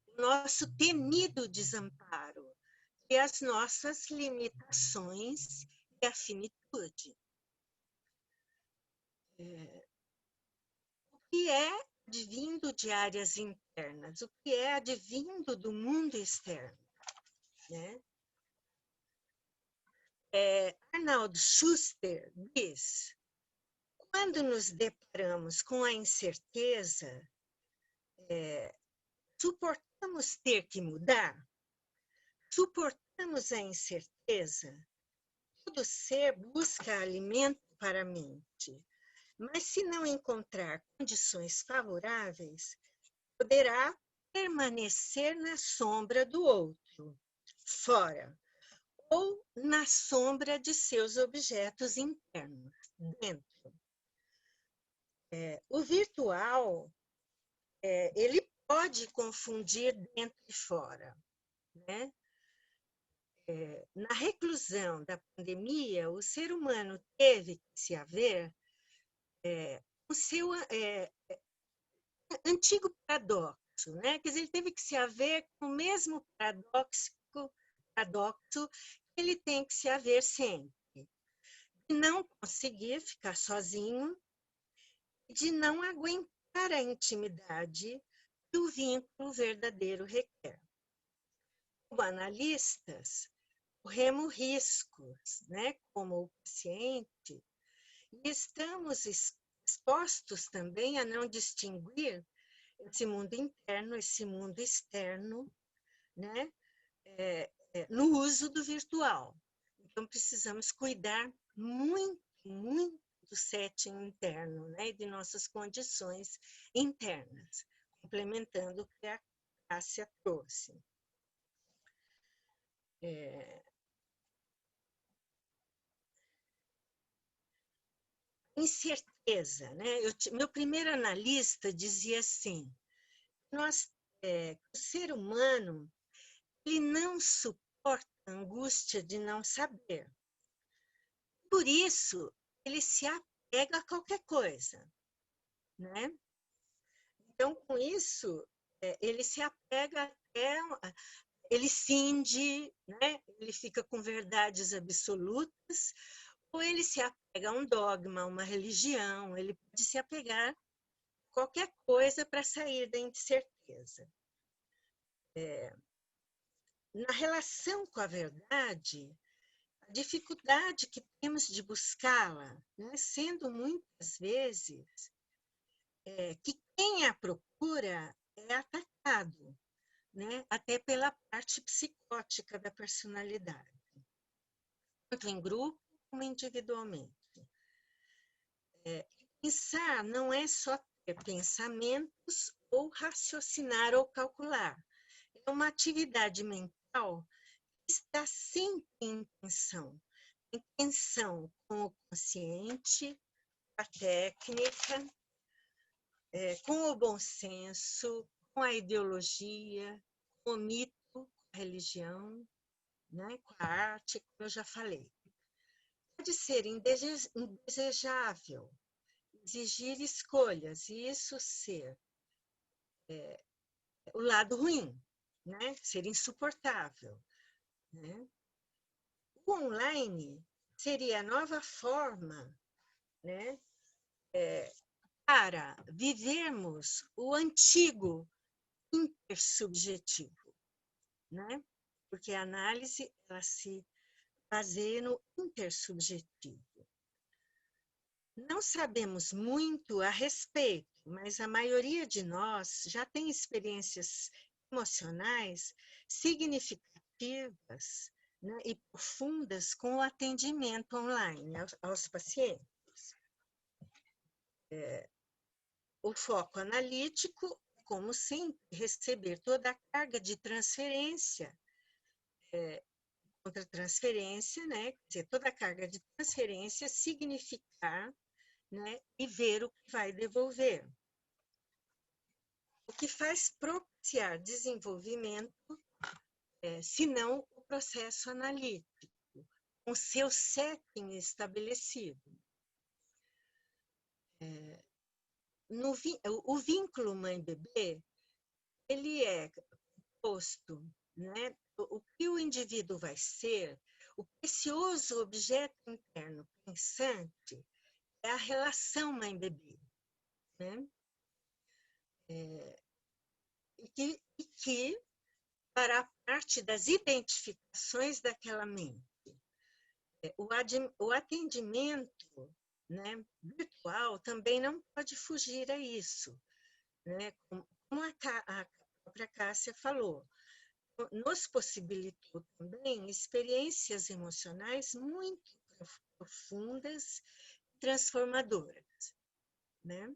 o nosso temido desamparo e as nossas limitações e a finitude. O que é advindo de áreas internas? O que é advindo do mundo externo? Né? Arnold Schuster diz: quando nos deparamos com a incerteza, suportamos ter que mudar? Suportamos a incerteza? Todo ser busca alimento para a mente, mas se não encontrar condições favoráveis, poderá permanecer na sombra do outro, fora, ou na sombra de seus objetos internos, dentro. O virtual, ele pode confundir dentro e fora, né? Na reclusão da pandemia, o ser humano teve que se haver o seu antigo paradoxo, né? Quer dizer, ele teve que se haver com o mesmo paradoxo que ele tem que se haver sempre. De não conseguir ficar sozinho, de não aguentar a intimidade que o vínculo verdadeiro requer. Como analistas, corremos riscos, né, como o paciente, e estamos expostos também a não distinguir esse mundo interno, esse mundo externo, né, no uso do virtual. Então, precisamos cuidar muito, muito do setting interno, né, e de nossas condições internas, complementando o que a Cássia trouxe. Incerteza, né? Meu primeiro analista dizia assim: o ser humano, ele não suporta a angústia de não saber. Por isso, ele se apega a qualquer coisa, né? Então, com isso, ele se apega até, ele cinge, né? Ele fica com verdades absolutas, ou ele se apega a um dogma, a uma religião, ele pode se apegar a qualquer coisa para sair da incerteza. Na relação com a verdade, a dificuldade que temos de buscá-la, né, sendo muitas vezes que quem a procura é atacado, né, até pela parte psicótica da personalidade, tanto em grupo como individualmente. Pensar não é só ter pensamentos ou raciocinar ou calcular. É uma atividade mental que está sempre em tensão com o consciente, a técnica, com o bom senso, com a ideologia, com o mito, com a religião, né, com a arte, como eu já falei. Pode ser indesejável exigir escolhas e isso ser o lado ruim, né, ser insuportável, né? O online seria a nova forma, né, para vivermos o antigo intersubjetivo, né? Porque a análise ela se baseia no intersubjetivo. Não sabemos muito a respeito, mas a maioria de nós já tem experiências emocionais significativas, né, e profundas com o atendimento online aos pacientes. O foco analítico, como sempre, receber toda a carga de transferência, contra-transferência, né, quer dizer, toda a carga de transferência, significar, né, e ver o que vai devolver. O que faz propiciar desenvolvimento, senão o processo analítico, com seu setting estabelecido. O vínculo mãe-bebê, ele é posto, né? O que o indivíduo vai ser, o precioso objeto interno pensante é a relação mãe-bebê, né? E que fará parte das identificações daquela mente. O atendimento, né, virtual também não pode fugir a isso, né? Como a própria Cássia falou, nos possibilitou também experiências emocionais muito profundas e transformadoras, né?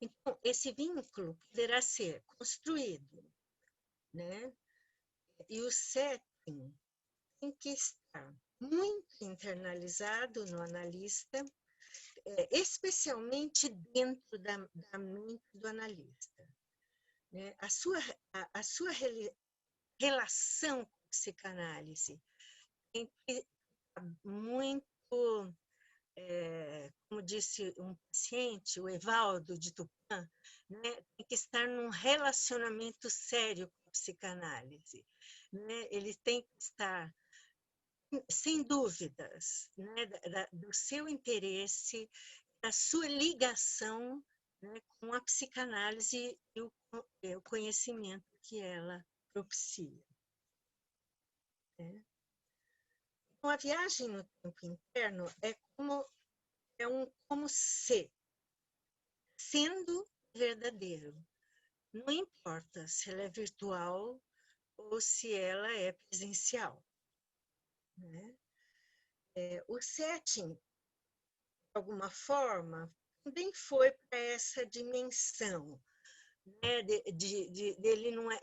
Então, esse vínculo poderá ser construído, né? E o setting tem que estar muito internalizado no analista, especialmente dentro da mente do analista, né? A sua relação com a psicanálise tem que estar muito, como disse um paciente, o Evaldo de Tupã, né? Tem que estar num relacionamento sério com a psicanálise, né? Ele tem que estar, sem dúvidas, né, do seu interesse, da sua ligação, né, com a psicanálise e o conhecimento que ela propicia. Né? Então, a viagem no tempo interno é como ser, sendo verdadeiro. Não importa se ela é virtual ou se ela é presencial. Né? O setting, de alguma forma, também foi para essa dimensão, né?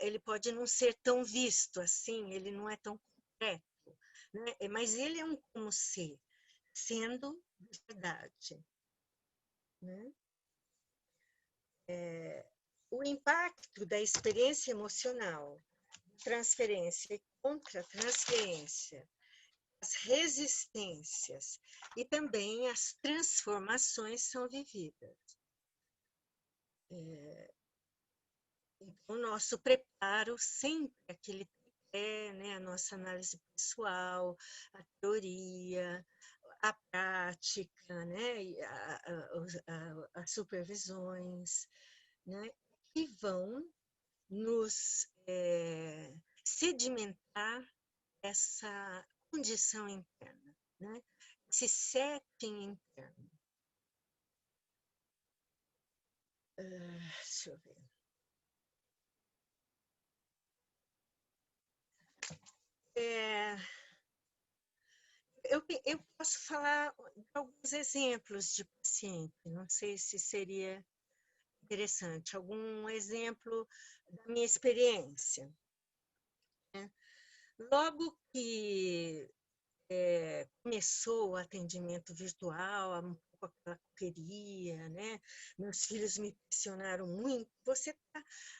Ele pode não ser tão visto assim, ele não é tão concreto, né? Mas ele é um como ser, sendo verdade. Né? O impacto da experiência emocional, transferência e contra-transferência, as resistências e também as transformações são vividas. Então, o nosso preparo sempre aquele né, a nossa análise pessoal, a teoria, a prática, né, as supervisões, né, que vão nos sedimentar essa condição interna, né, esse setting interno. Deixa eu ver. Eu posso falar de alguns exemplos de paciente, não sei se seria interessante, algum exemplo da minha experiência. Né? Logo que começou o atendimento virtual, um pouco aquela correria, né? Meus filhos me pressionaram muito,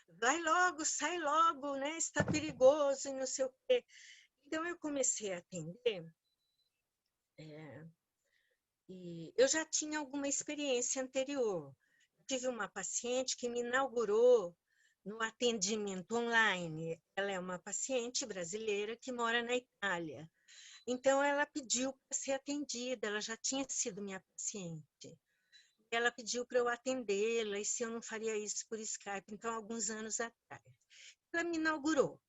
vai logo, sai logo, né? Está perigoso e não sei o quê. Então, eu comecei a atender, e eu já tinha alguma experiência anterior. Tive uma paciente que me inaugurou no atendimento online. Ela é uma paciente brasileira que mora na Itália. Então, ela pediu para ser atendida, ela já tinha sido minha paciente. Ela pediu para eu atendê-la, e se eu não faria isso por Skype, então, alguns anos atrás. Ela me inaugurou.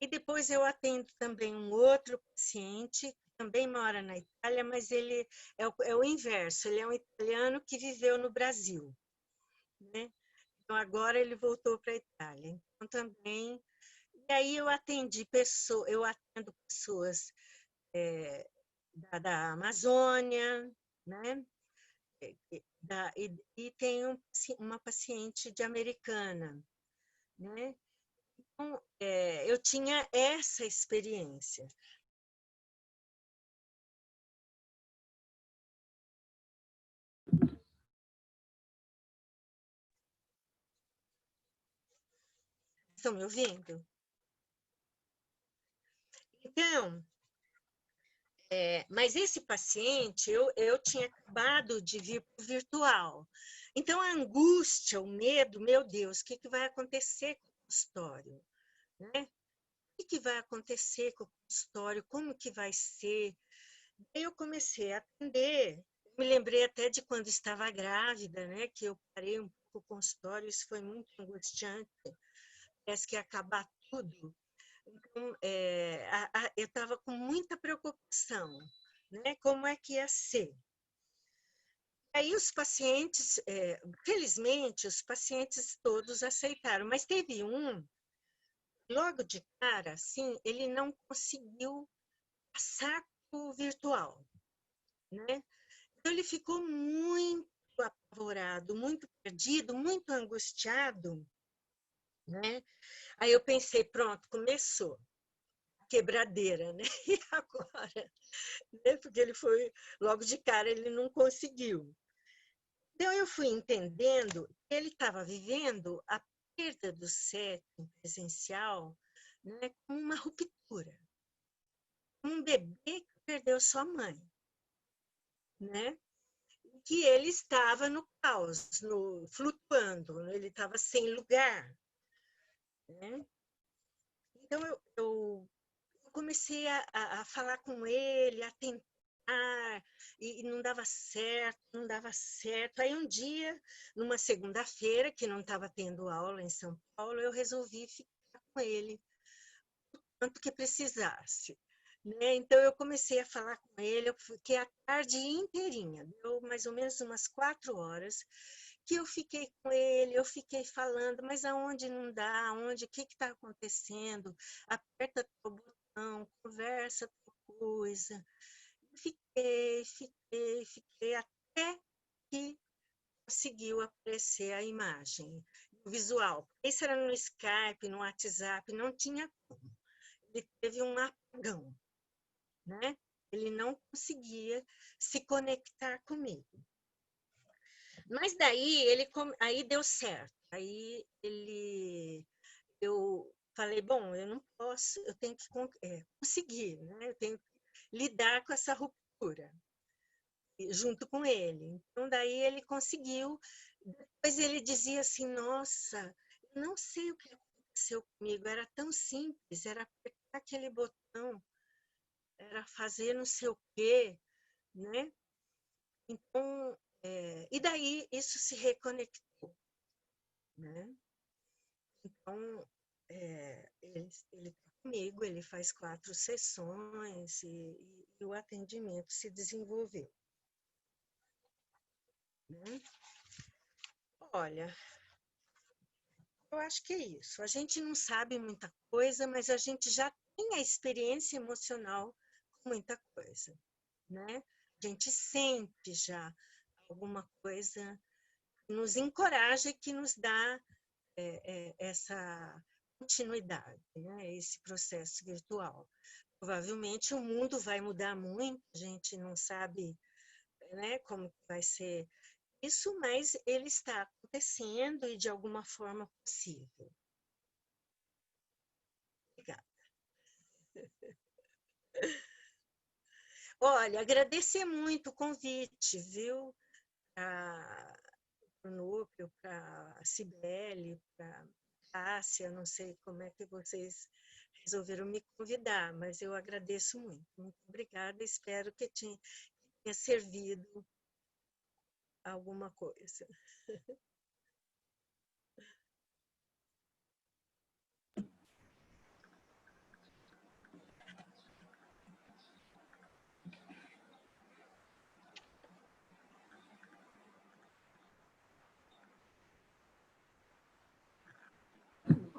E depois eu atendo também um outro paciente, que também mora na Itália, mas ele é o inverso, ele é um italiano que viveu no Brasil, né? Então, agora ele voltou para a Itália. Então, também... E aí eu atendo pessoas da Amazônia, né? E tenho uma paciente de Americana, né? Então, eu tinha essa experiência. Estão me ouvindo? Então, mas esse paciente, eu tinha acabado de vir para o virtual. Então, a angústia, o medo, meu Deus, o que vai acontecer com o consultório? Né? O que vai acontecer com o consultório? Como que vai ser? Aí eu comecei a atender. Me lembrei até de quando estava grávida, né? Que eu parei um pouco o consultório, isso foi muito angustiante. Parece que ia acabar tudo. Então, eu estava com muita preocupação, né? Como é que ia ser? Aí os pacientes, felizmente, os pacientes todos aceitaram, mas teve um, logo de cara, assim, ele não conseguiu passar para o virtual, né? Então, ele ficou muito apavorado, muito perdido, muito angustiado, né? Aí eu pensei, pronto, começou. Quebradeira, né? E agora? Né? Porque ele foi, logo de cara, ele não conseguiu. Então, eu fui entendendo que ele estava vivendo a perda do setting presencial, né, como uma ruptura. Um bebê que perdeu sua mãe, né? Que ele estava no caos, flutuando, ele estava sem lugar. Né? Então, eu comecei a falar com ele, a tentar, e não dava certo, não dava certo. Aí um dia, numa segunda-feira, que não estava tendo aula em São Paulo, eu resolvi ficar com ele o quanto que precisasse. Né? Então, eu comecei a falar com ele, eu fiquei a tarde inteirinha, deu mais ou menos umas 4 horas, que eu fiquei com ele, eu fiquei falando, mas aonde não dá, aonde, o que está acontecendo? Aperta o botão, conversa tal coisa. Fiquei até que conseguiu aparecer a imagem, o visual. Isso era no Skype, no WhatsApp, não tinha como. Ele teve um apagão, né? Ele não conseguia se conectar comigo. Mas daí aí deu certo. Eu falei, bom, eu não posso, eu tenho que conseguir, né? Eu tenho que lidar com essa ruptura junto com ele. Então daí ele conseguiu. Depois ele dizia assim, nossa, eu não sei o que aconteceu comigo, era tão simples, era apertar aquele botão, era fazer não sei o quê, né? Então, e daí isso se reconectou, né? Então, ele está comigo, ele faz 4 sessões e o atendimento se desenvolveu. Né? Olha, eu acho que é isso. A gente não sabe muita coisa, mas a gente já tem a experiência emocional com muita coisa, né? A gente sente já alguma coisa que nos encoraja e que nos dá essa continuidade, né? Esse processo virtual. Provavelmente o mundo vai mudar muito, a gente não sabe, né, como vai ser isso, mas ele está acontecendo e de alguma forma possível. Obrigada. Olha, agradecer muito o convite, viu? Para o Núcleo, para a Cibele, para a Cássia, não sei como é que vocês resolveram me convidar, mas eu agradeço muito. Muito obrigada, espero que tenha servido alguma coisa.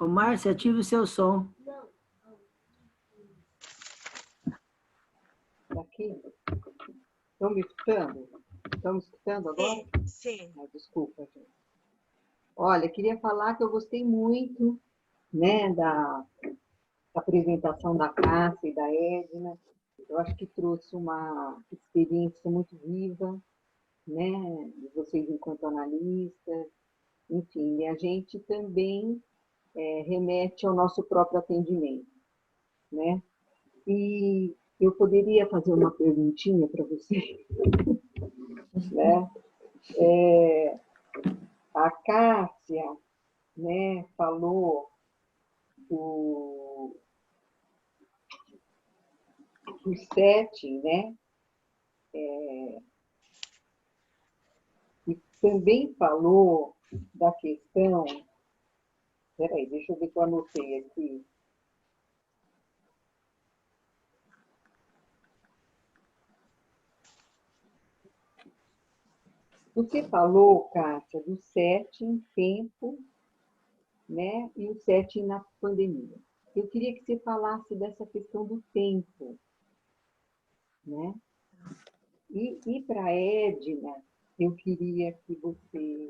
Ô, Márcia, ative o seu som. Aqui? Estão me escutando? Estão me escutando agora? Sim. Ah, desculpa, gente. Olha, queria falar que eu gostei muito, né, da apresentação da Cássia e da Edna. Eu acho que trouxe uma experiência muito viva, né, de vocês enquanto analistas. Enfim, e a gente também remete ao nosso próprio atendimento, né? E eu poderia fazer uma perguntinha para você, né? A Cássia, né, falou do, do setting, né? E também falou da questão. Peraí, deixa eu ver que eu anotei aqui. Você falou, Cássia, do setting, tempo, né? E o setting na pandemia. Eu queria que você falasse dessa questão do tempo, né? E para a Edna, eu queria que você...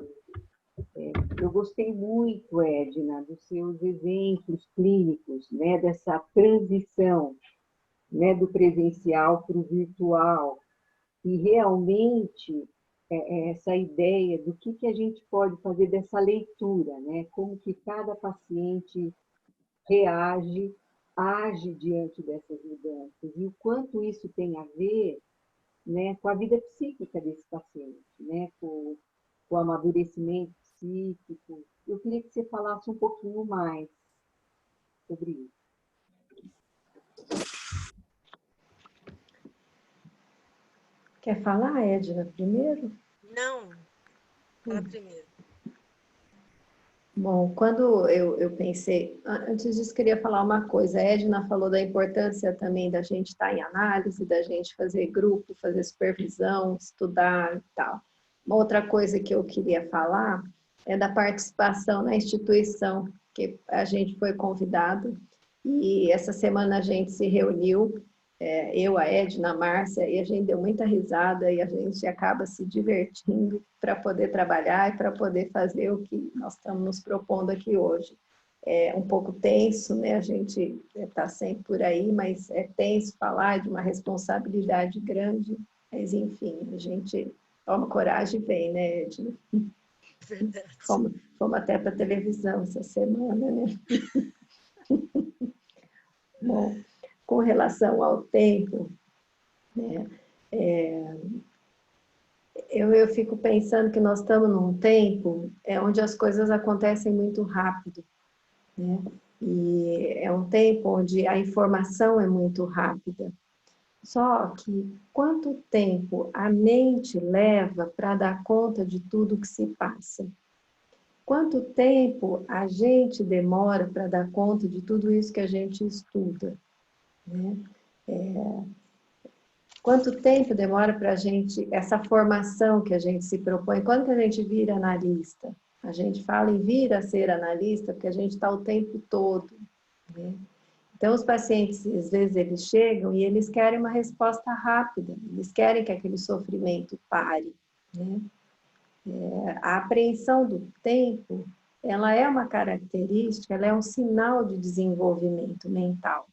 Eu gostei muito, Edna, dos seus exemplos clínicos, né? Dessa transição, né? Do presencial para o virtual. E realmente essa ideia do que a gente pode fazer dessa leitura, né? Como que cada paciente reage, age diante dessas mudanças, e o quanto isso tem a ver, né, com a vida psíquica desse paciente, né, com o amadurecimento psíquico. Eu queria que você falasse um pouquinho mais sobre isso. Quer falar, Edna, primeiro? Não, fala primeiro. Bom, quando eu pensei, antes disso queria falar uma coisa, a Edna falou da importância também da gente estar em análise, da gente fazer grupo, fazer supervisão, estudar e tal. Uma outra coisa que eu queria falar é da participação na instituição, que a gente foi convidado e essa semana a gente se reuniu, eu, a Edna, a Márcia, e a gente deu muita risada e a gente acaba se divertindo para poder trabalhar e para poder fazer o que nós estamos nos propondo aqui hoje. É um pouco tenso, né? A gente está sempre por aí, mas é tenso falar de uma responsabilidade grande, mas enfim, a gente toma coragem e vem, né, Edna? Verdade. Fomos até para a televisão essa semana, né? Bom, com relação ao tempo, né, eu fico pensando que nós estamos num tempo onde as coisas acontecem muito rápido, né? E é um tempo onde a informação é muito rápida. Só que quanto tempo a mente leva para dar conta de tudo que se passa? Quanto tempo a gente demora para dar conta de tudo isso que a gente estuda, né? Quanto tempo demora para a gente, essa formação que a gente se propõe, quando que a gente vira analista? A gente fala em vir a ser analista porque a gente está o tempo todo, né? Então, os pacientes, às vezes, eles chegam e eles querem uma resposta rápida, eles querem que aquele sofrimento pare, né? A apreensão do tempo, ela é uma característica, ela é um sinal de desenvolvimento mental,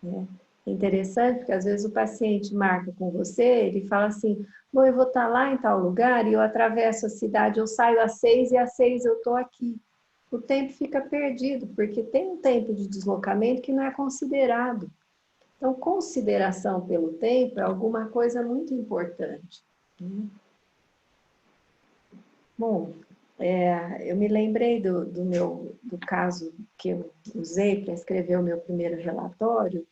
né? Interessante, porque às vezes o paciente marca com você, ele fala assim, bom, eu vou estar lá em tal lugar e eu atravesso a cidade, eu saio às 6 e às 6 eu estou aqui. O tempo fica perdido, porque tem um tempo de deslocamento que não é considerado. Então, consideração pelo tempo é alguma coisa muito importante, né? Bom, eu me lembrei do caso que eu usei para escrever o meu primeiro relatório,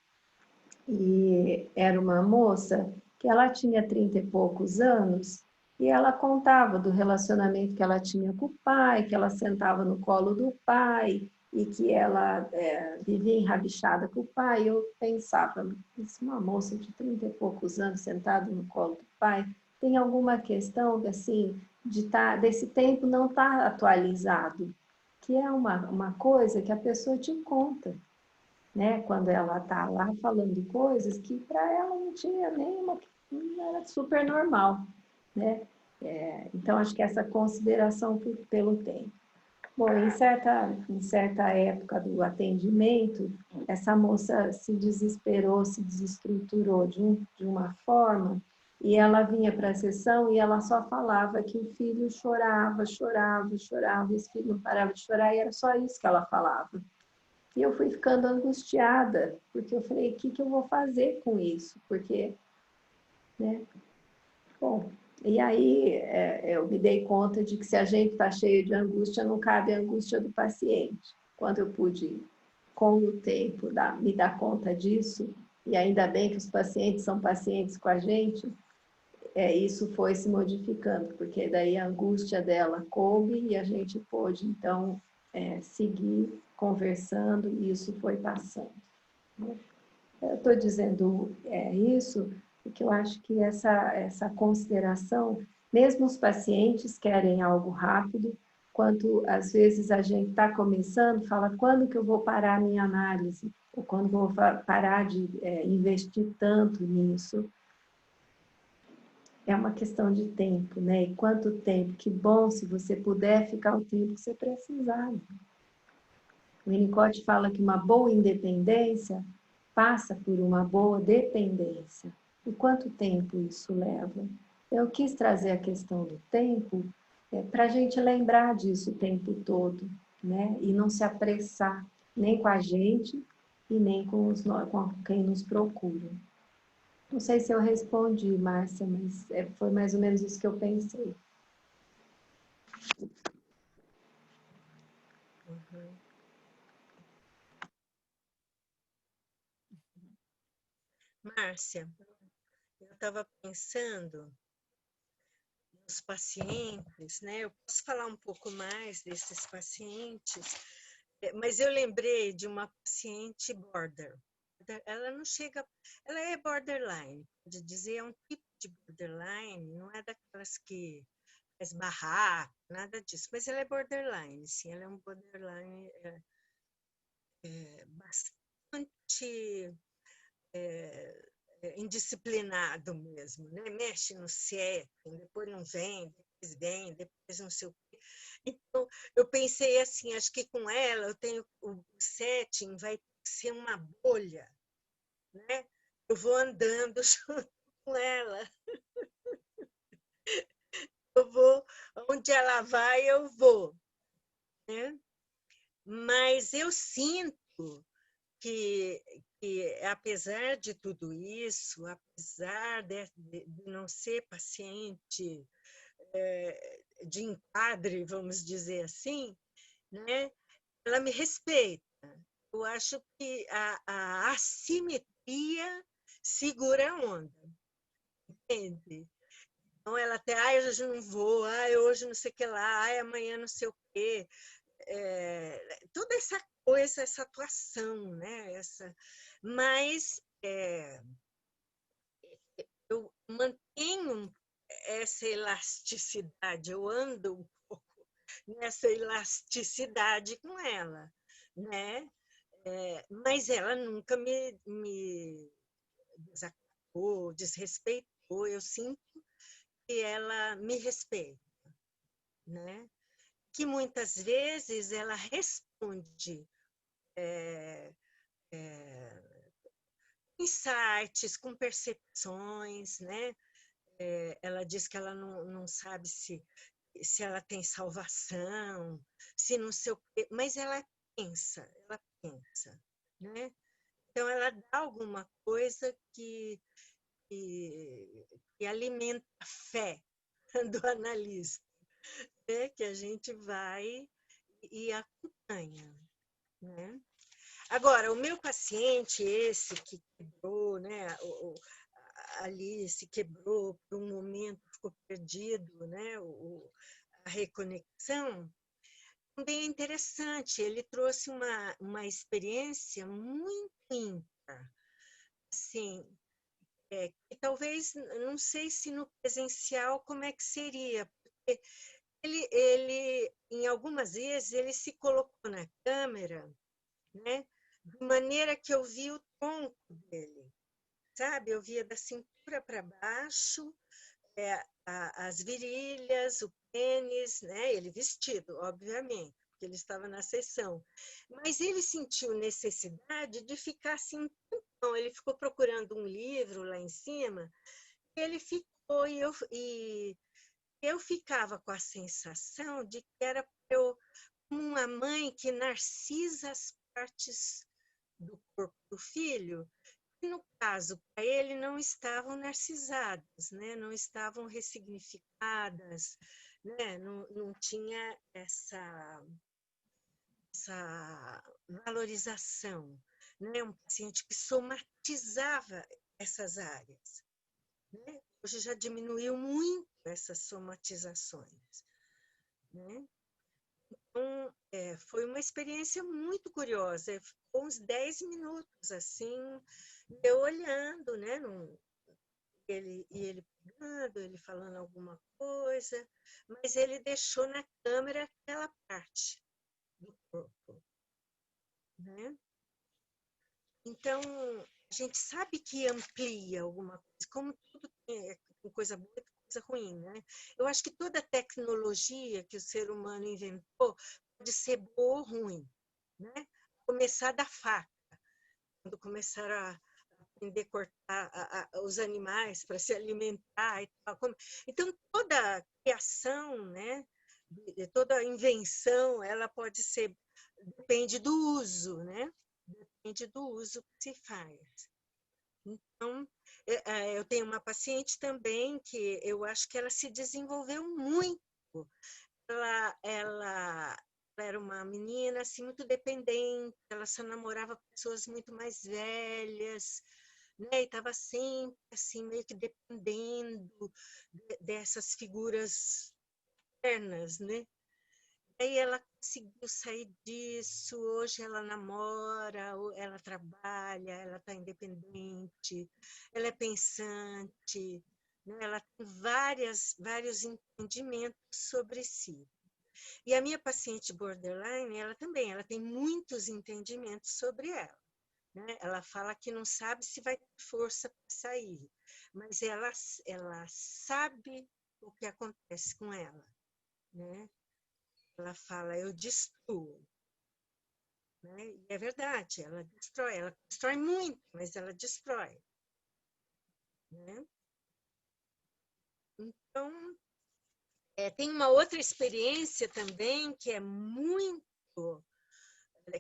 e era uma moça que ela tinha 30 e poucos anos e ela contava do relacionamento que ela tinha com o pai, que ela sentava no colo do pai e que ela vivia enrabixada com o pai. Eu pensava, uma moça de 30 e poucos anos sentada no colo do pai, tem alguma questão assim, desse tempo não estar atualizado, que é uma coisa que a pessoa te conta, né? Quando ela está lá falando coisas que para ela não tinha nenhuma, era super normal, né? Então, acho que essa consideração pelo tempo. Bom, em certa época do atendimento, essa moça se desesperou, se desestruturou de uma forma, e ela vinha para a sessão e ela só falava que o filho chorava, chorava, chorava, esse filho não parava de chorar, e era só isso que ela falava. E eu fui ficando angustiada, porque eu falei, o que eu vou fazer com isso? Porque, né? Bom, e aí eu me dei conta de que se a gente está cheio de angústia, não cabe a angústia do paciente. Quando eu pude, com o tempo, me dar conta disso, e ainda bem que os pacientes são pacientes com a gente, isso foi se modificando, porque daí a angústia dela coube e a gente pôde, então, seguir conversando e isso foi passando. Eu estou dizendo isso porque eu acho que essa consideração, mesmo os pacientes querem algo rápido, quanto às vezes a gente está começando, fala, quando que eu vou parar a minha análise? Ou quando vou parar de investir tanto nisso? É uma questão de tempo, né? E quanto tempo? Que bom se você puder ficar o tempo que você precisar. O Winnicott fala que uma boa independência passa por uma boa dependência. E quanto tempo isso leva? Eu quis trazer a questão do tempo para a gente lembrar disso o tempo todo, né? E não se apressar, nem com a gente e nem com quem nos procura. Não sei se eu respondi, Márcia, mas foi mais ou menos isso que eu pensei. Uhum. Márcia, eu estava pensando nos pacientes, né? Eu posso falar um pouco mais desses pacientes, mas eu lembrei de uma paciente border. Ela não chega, ela é borderline, pode dizer, é um tipo de borderline, não é daquelas que faz barraco, nada disso, mas ela é borderline, sim, ela é um borderline bastante indisciplinado mesmo, né? Mexe no setting, depois não vem, depois não sei o quê. Então, eu pensei assim, acho que com ela eu tenho o setting vai ser uma bolha, né? Eu vou andando junto com ela. Eu vou, onde ela vai, eu vou, né? Mas eu sinto que apesar de tudo isso, apesar de não ser paciente de enquadre, vamos dizer assim, né, ela me respeita. Eu acho que a assimetria segura a onda, entende? Então, ela até, hoje não vou, hoje não sei o que lá, amanhã não sei o quê. Toda essa coisa, essa atuação, né? Mas eu mantenho essa elasticidade, eu ando um pouco nessa elasticidade com ela, né? Mas ela nunca me desacatou, desrespeitou, eu sinto que ela me respeita, né? Que muitas vezes ela responde insights, com percepções, né? Ela diz que ela não sabe se ela tem salvação, se não sei o quê, mas ela pensa, né? Então, ela dá alguma coisa que alimenta a fé do analista, né? Que a gente vai e acompanha, né? Agora, o meu paciente, esse que quebrou, né? Ali se quebrou por um momento, ficou perdido, né? A reconexão, também é interessante, ele trouxe uma experiência muito ímpar, assim, que talvez, não sei se no presencial como é que seria, porque em algumas vezes, ele se colocou na câmera, né, de maneira que eu vi o tronco dele, sabe? Eu via da cintura para baixo, as virilhas, o pênis, né? Ele vestido, obviamente, porque ele estava na sessão. Mas ele sentiu necessidade de ficar assim, então, ele ficou procurando um livro lá em cima, ele ficou, e eu ficava com a sensação de que era eu, como uma mãe que narcisa as partes do corpo do filho, que no caso, para ele, não estavam narcisadas, né? Não estavam ressignificadas, né? Não tinha essa valorização, né? Um paciente que somatizava essas áreas, né? Hoje já diminuiu muito essas somatizações, né? Então, foi uma experiência muito curiosa. Ficou uns 10 minutos, assim, eu olhando, né? Ele pegando, ele falando alguma coisa, mas ele deixou na câmera aquela parte do corpo, né? Então, a gente sabe que amplia alguma coisa, como tudo tem coisa boa e coisa ruim, né? Eu acho que toda tecnologia que o ser humano inventou pode ser boa ou ruim, né? Começar da faca, quando começaram a aprender a cortar os animais para se alimentar e tal. Então, toda criação, né? Toda invenção, ela pode ser, depende do uso, né? Depende do uso que se faz. Então, eu tenho uma paciente também que eu acho que ela se desenvolveu muito. Ela era uma menina assim, muito dependente, ela só namorava pessoas muito mais velhas, né? E estava sempre assim, meio que dependendo dessas figuras externas, né? Aí ela conseguiu sair disso, hoje ela namora, ela trabalha, ela está independente, ela é pensante, né? Ela tem vários entendimentos sobre si. E a minha paciente borderline, ela também, ela tem muitos entendimentos sobre ela, né? Ela fala que não sabe se vai ter força para sair, mas ela sabe o que acontece com ela, né? Ela fala, eu destruo. Né? E é verdade, ela destrói muito, mas ela destrói. Né? Então, tem uma outra experiência também que é muito,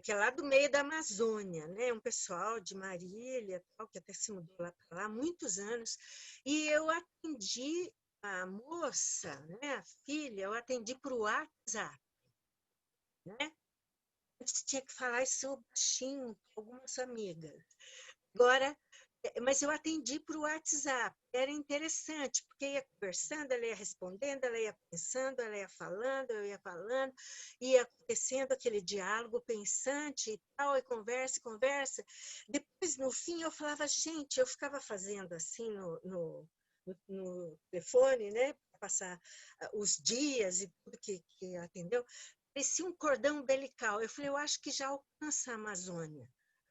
que é lá do meio da Amazônia, né? Um pessoal de Marília, tal, que até se mudou lá para lá há muitos anos, e eu atendi a moça, né? A filha, eu atendi para o WhatsApp, né? Antes tinha que falar isso baixinho com algumas amigas. Agora, mas eu atendi para o WhatsApp, era interessante, porque ia conversando, ela ia respondendo, ela ia pensando, ela ia falando, eu ia falando, ia acontecendo aquele diálogo pensante e tal, e conversa. Depois, no fim, eu falava, gente, eu ficava fazendo assim no telefone, né, para passar os dias e tudo que atendeu, parecia um cordão umbilical. Eu falei, eu acho que já alcança a Amazônia.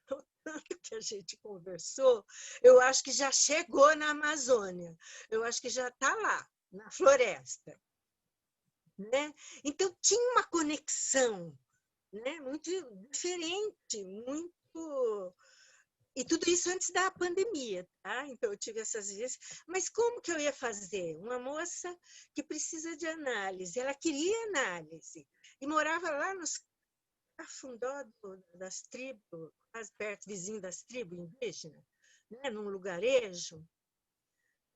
O tanto que a gente conversou, eu acho que já chegou na Amazônia. Eu acho que já está lá, na floresta. Né? Então, tinha uma conexão, né? Muito diferente, muito... E tudo isso antes da pandemia, tá? Então, eu tive essas vezes. Mas como que eu ia fazer? Uma moça que precisa de análise, ela queria análise, e morava lá nos cafundó das tribos, quase perto, vizinho das tribos indígenas, né? Num lugarejo.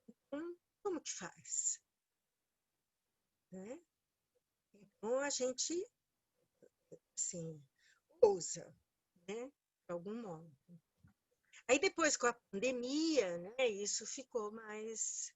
Então, como que faz? Né? Então, a gente, assim, ousa, né? De algum modo. Aí depois, com a pandemia, né, isso ficou mais...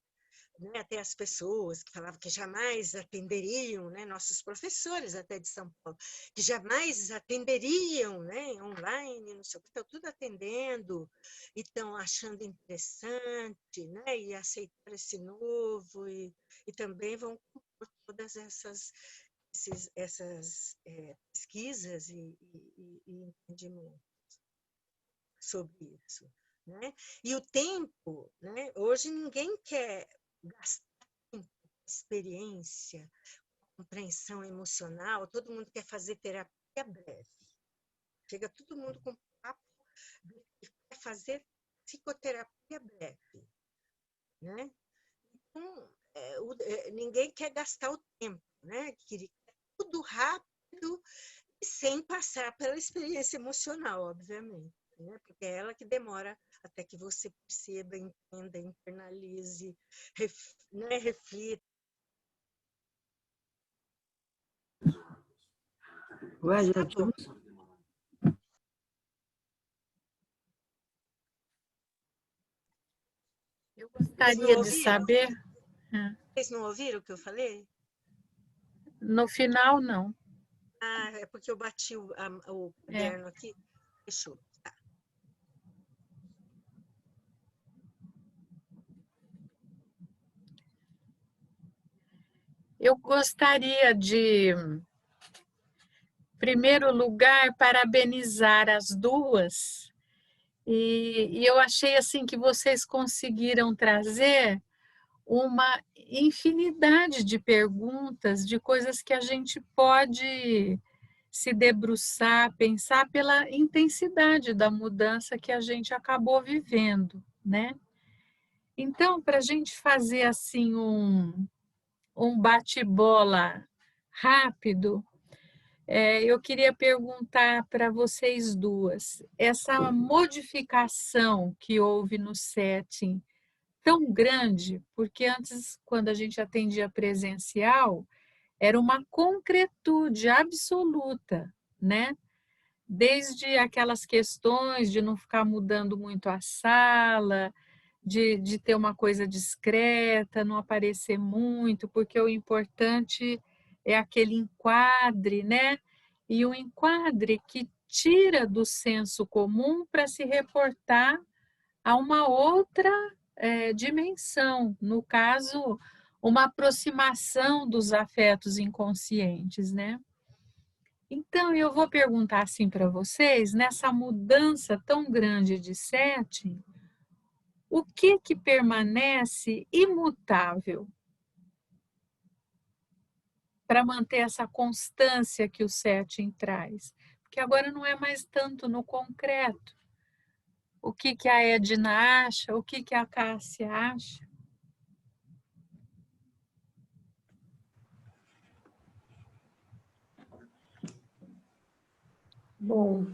Né, até as pessoas que falavam que jamais atenderiam, né, nossos professores até de São Paulo, que jamais atenderiam, né, online, não sei o que, estão tudo atendendo, e estão achando interessante, né, e aceitar esse novo, e também vão compor por todas essas pesquisas e entendimentos sobre isso, né? E o tempo, né? Hoje ninguém quer gastar tempo, experiência, compreensão emocional, todo mundo quer fazer terapia breve. Chega todo mundo com papo que quer fazer psicoterapia breve, né? Então, ninguém quer gastar o tempo, né? Quer tudo rápido e sem passar pela experiência emocional, obviamente, né? Porque é ela que demora até que você perceba, entenda, internalize, né? Reflita. Ué, Tá já bom. Eu Vocês não gostaria de ouviram? saber, Vocês não ouviram o que eu falei? no final não. Ah, é porque eu bati o caderno aqui. Fechou. Tá. Eu gostaria de, em primeiro lugar, parabenizar as duas. E eu achei assim que vocês conseguiram trazer uma infinidade de perguntas, de coisas que a gente pode se debruçar, pensar pela intensidade da mudança que a gente acabou vivendo, né? Então, para a gente fazer assim um bate-bola rápido, eu queria perguntar para vocês duas, essa modificação que houve no setting tão grande, porque antes, quando a gente atendia presencial, era uma concretude absoluta, né? Desde aquelas questões de não ficar mudando muito a sala, de ter uma coisa discreta, não aparecer muito, porque o importante é aquele enquadre, né? E um enquadre que tira do senso comum para se reportar a uma outra dimensão, no caso, uma aproximação dos afetos inconscientes, né? Então, eu vou perguntar assim para vocês, nessa mudança tão grande de setting, o que permanece imutável para manter essa constância que o setting traz? Porque agora não é mais tanto no concreto. O que a Edna acha, o que a Cássia acha? Bom,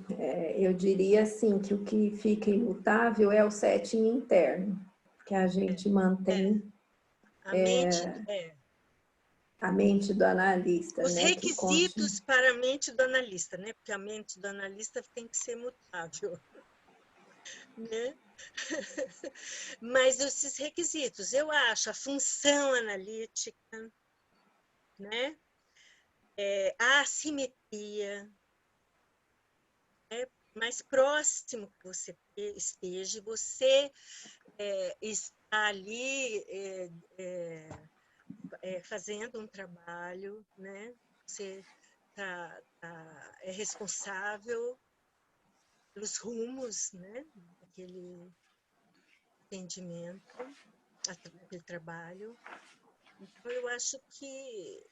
eu diria assim que o que fica imutável é o setting interno, que a gente mantém a mente do analista, Os né? Que continua. requisitos para a mente do analista, né? Porque a mente do analista tem que ser mutável, né? Mas esses requisitos, eu acho, a função analítica, né? A assimetria, né? Mais próximo que você esteja, você está ali fazendo um trabalho, né? Você é responsável pelos rumos, né? Daquele entendimento, aquele trabalho. Então, eu acho que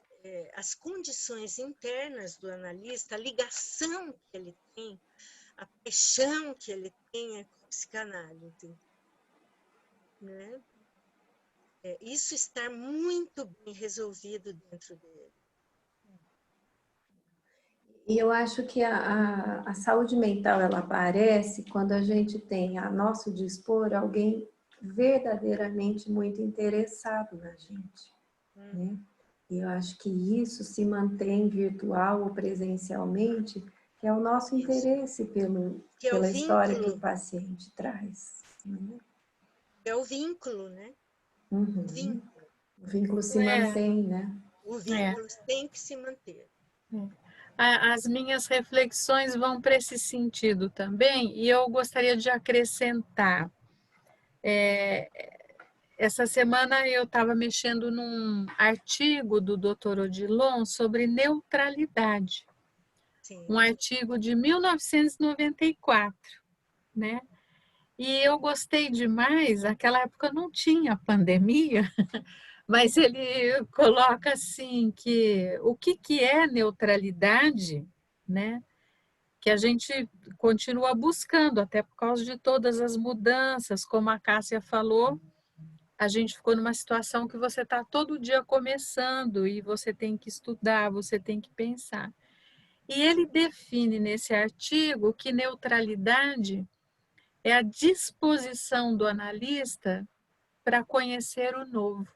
as condições internas do analista, a ligação que ele tem, a paixão que ele tem com a psicanálise, né? Isso está muito bem resolvido dentro dele. E eu acho que a saúde mental ela aparece quando a gente tem a nosso dispor alguém verdadeiramente muito interessado na gente, né? E eu acho que isso se mantém virtual ou presencialmente, que é o nosso interesse pela história que o paciente traz. Né? É o vínculo, né? Uhum. O vínculo se mantém, né? O vínculo tem que se manter. As minhas reflexões vão para esse sentido também, e eu gostaria de acrescentar. essa semana eu estava mexendo num artigo do Dr. Odilon sobre neutralidade. Sim. Um artigo de 1994, né? E eu gostei demais, naquela época não tinha pandemia, mas ele coloca assim que o que é neutralidade, né? Que a gente continua buscando, até por causa de todas as mudanças, como a Cássia falou, a gente ficou numa situação que você está todo dia começando e você tem que estudar, você tem que pensar. E ele define nesse artigo que neutralidade é a disposição do analista para conhecer o novo,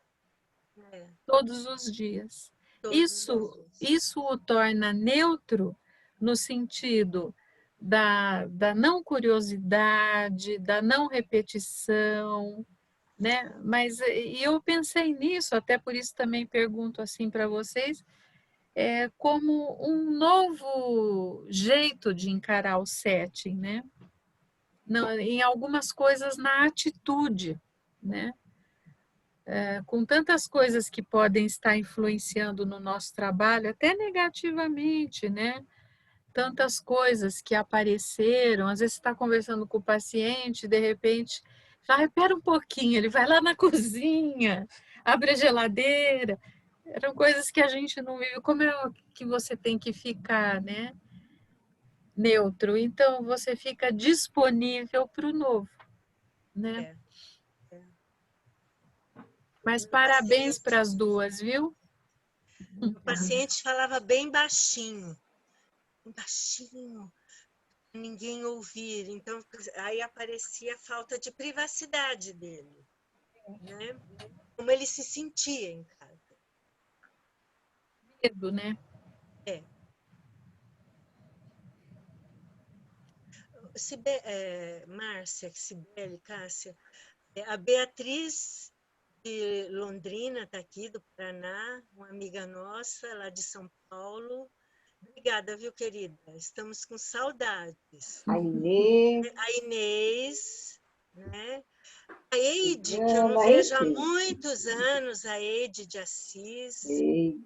todos os dias. Isso o torna neutro no sentido da não curiosidade, da não repetição, né? Mas e eu pensei nisso, até por isso também pergunto assim para vocês, como um novo jeito de encarar o setting, né? Não, em algumas coisas na atitude, né? Com tantas coisas que podem estar influenciando no nosso trabalho, até negativamente, né? Tantas coisas que apareceram, às vezes você está conversando com o paciente, de repente, já espera um pouquinho, ele vai lá na cozinha, abre a geladeira, eram coisas que a gente não vive, como é que você tem que ficar, né? Neutro, então você fica disponível para o novo, né? Mas parabéns para as duas, viu? O paciente falava bem baixinho, ninguém ouvir. Então, aí aparecia a falta de privacidade dele, né? Como ele se sentia em casa. Medo, né? Márcia, Cibele, Cássia, a Beatriz de Londrina está aqui, do Paraná, uma amiga nossa, lá de São Paulo. Obrigada, viu, querida? Estamos com saudades. A Inês, né? A Eide, que eu não vejo há muitos anos, a Eide de Assis.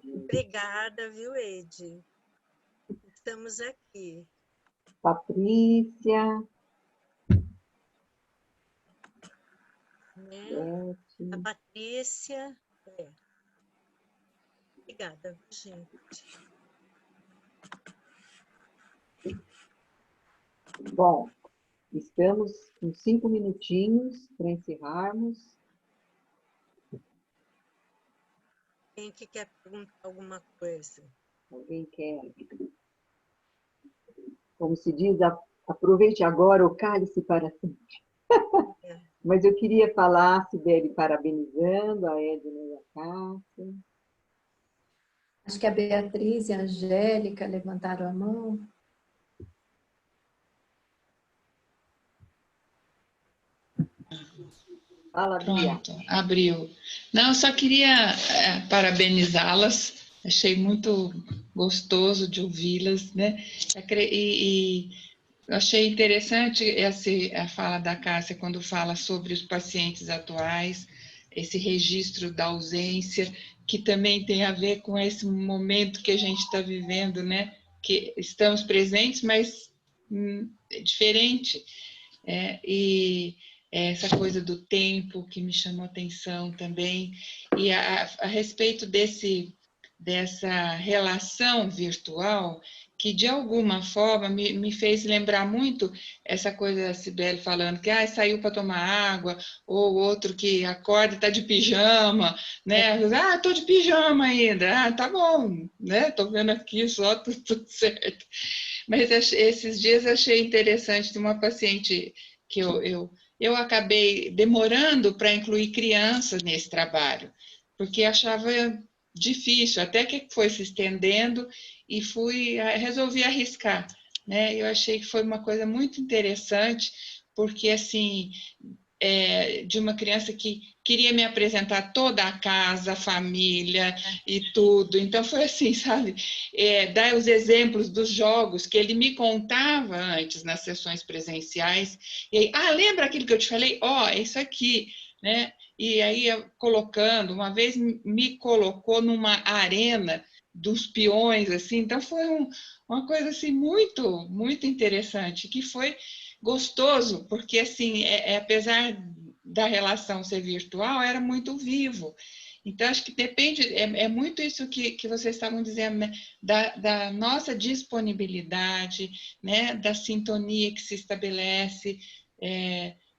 Obrigada, viu, Eide? Estamos aqui. Patrícia. Né? A Patrícia. Obrigada, gente. Bom, estamos com 5 minutinhos para encerrarmos. Quem que quer perguntar alguma coisa? Alguém quer? Como se diz, aproveite agora o cálice para sempre. Mas eu queria falar, Cibele, parabenizando a Edna e a Cássia. Acho que a Beatriz e a Angélica levantaram a mão. Fala, Bia. Pronto, abriu. Não, eu só queria parabenizá-las. Achei muito gostoso de ouvi-las, né? E achei interessante a fala da Cássia quando fala sobre os pacientes atuais, esse registro da ausência, que também tem a ver com esse momento que a gente está vivendo, né? Que estamos presentes, mas é diferente. E essa coisa do tempo que me chamou atenção também, e a respeito dessa relação virtual, que de alguma forma me fez lembrar muito essa coisa da Cibele falando que saiu para tomar água, ou outro que acorda e está de pijama, né? Estou de pijama ainda, tá bom, né? Estou vendo aqui só, tudo certo. Mas esses dias achei interessante de uma paciente que eu acabei demorando para incluir crianças nesse trabalho, porque achava difícil, até que foi se estendendo e resolvi arriscar, né? Eu achei que foi uma coisa muito interessante, porque assim, de uma criança que queria me apresentar toda a casa, a família e tudo. Então, foi assim, sabe? Dar os exemplos dos jogos que ele me contava antes nas sessões presenciais. E aí, lembra aquilo que eu te falei? É isso aqui, né? e aí colocando, uma vez me colocou numa arena dos peões, assim, então foi uma coisa assim muito, muito interessante, que foi gostoso, porque assim, apesar da relação ser virtual, era muito vivo. Então, acho que depende, é muito isso que vocês estavam dizendo, né? Da nossa disponibilidade, né? Da sintonia que se estabelece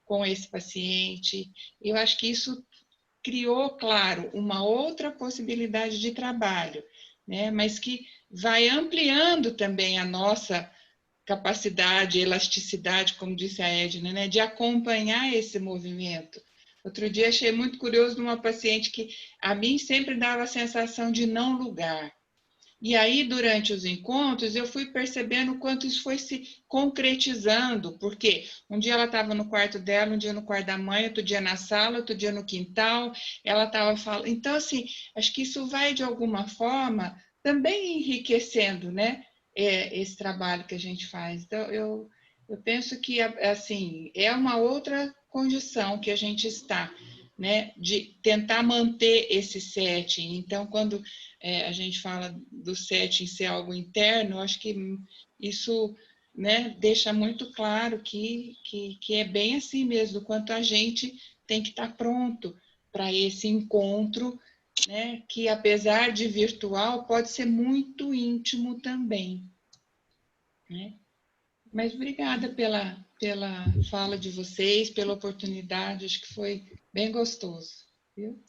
com esse paciente. Eu acho que isso criou, claro, uma outra possibilidade de trabalho, né? Mas que vai ampliando também a nossa capacidade, elasticidade, como disse a Edna, né? De acompanhar esse movimento. Outro dia achei muito curioso de uma paciente que a mim sempre dava a sensação de não lugar. E aí, durante os encontros, eu fui percebendo o quanto isso foi se concretizando, porque um dia ela estava no quarto dela, um dia no quarto da mãe, outro dia na sala, outro dia no quintal, ela estava falando. Então, assim, acho que isso vai, de alguma forma, também enriquecendo, né, esse trabalho que a gente faz. Então, eu penso que, assim, é uma outra condição que a gente está, né, de tentar manter esse setting. Então, quando a gente fala do setting ser algo interno, acho que isso, né, deixa muito claro que é bem assim mesmo, do quanto a gente tem que estar pronto para esse encontro, né, que apesar de virtual, pode ser muito íntimo também, né? Mas obrigada pela fala de vocês, pela oportunidade, acho que foi bem gostoso, viu?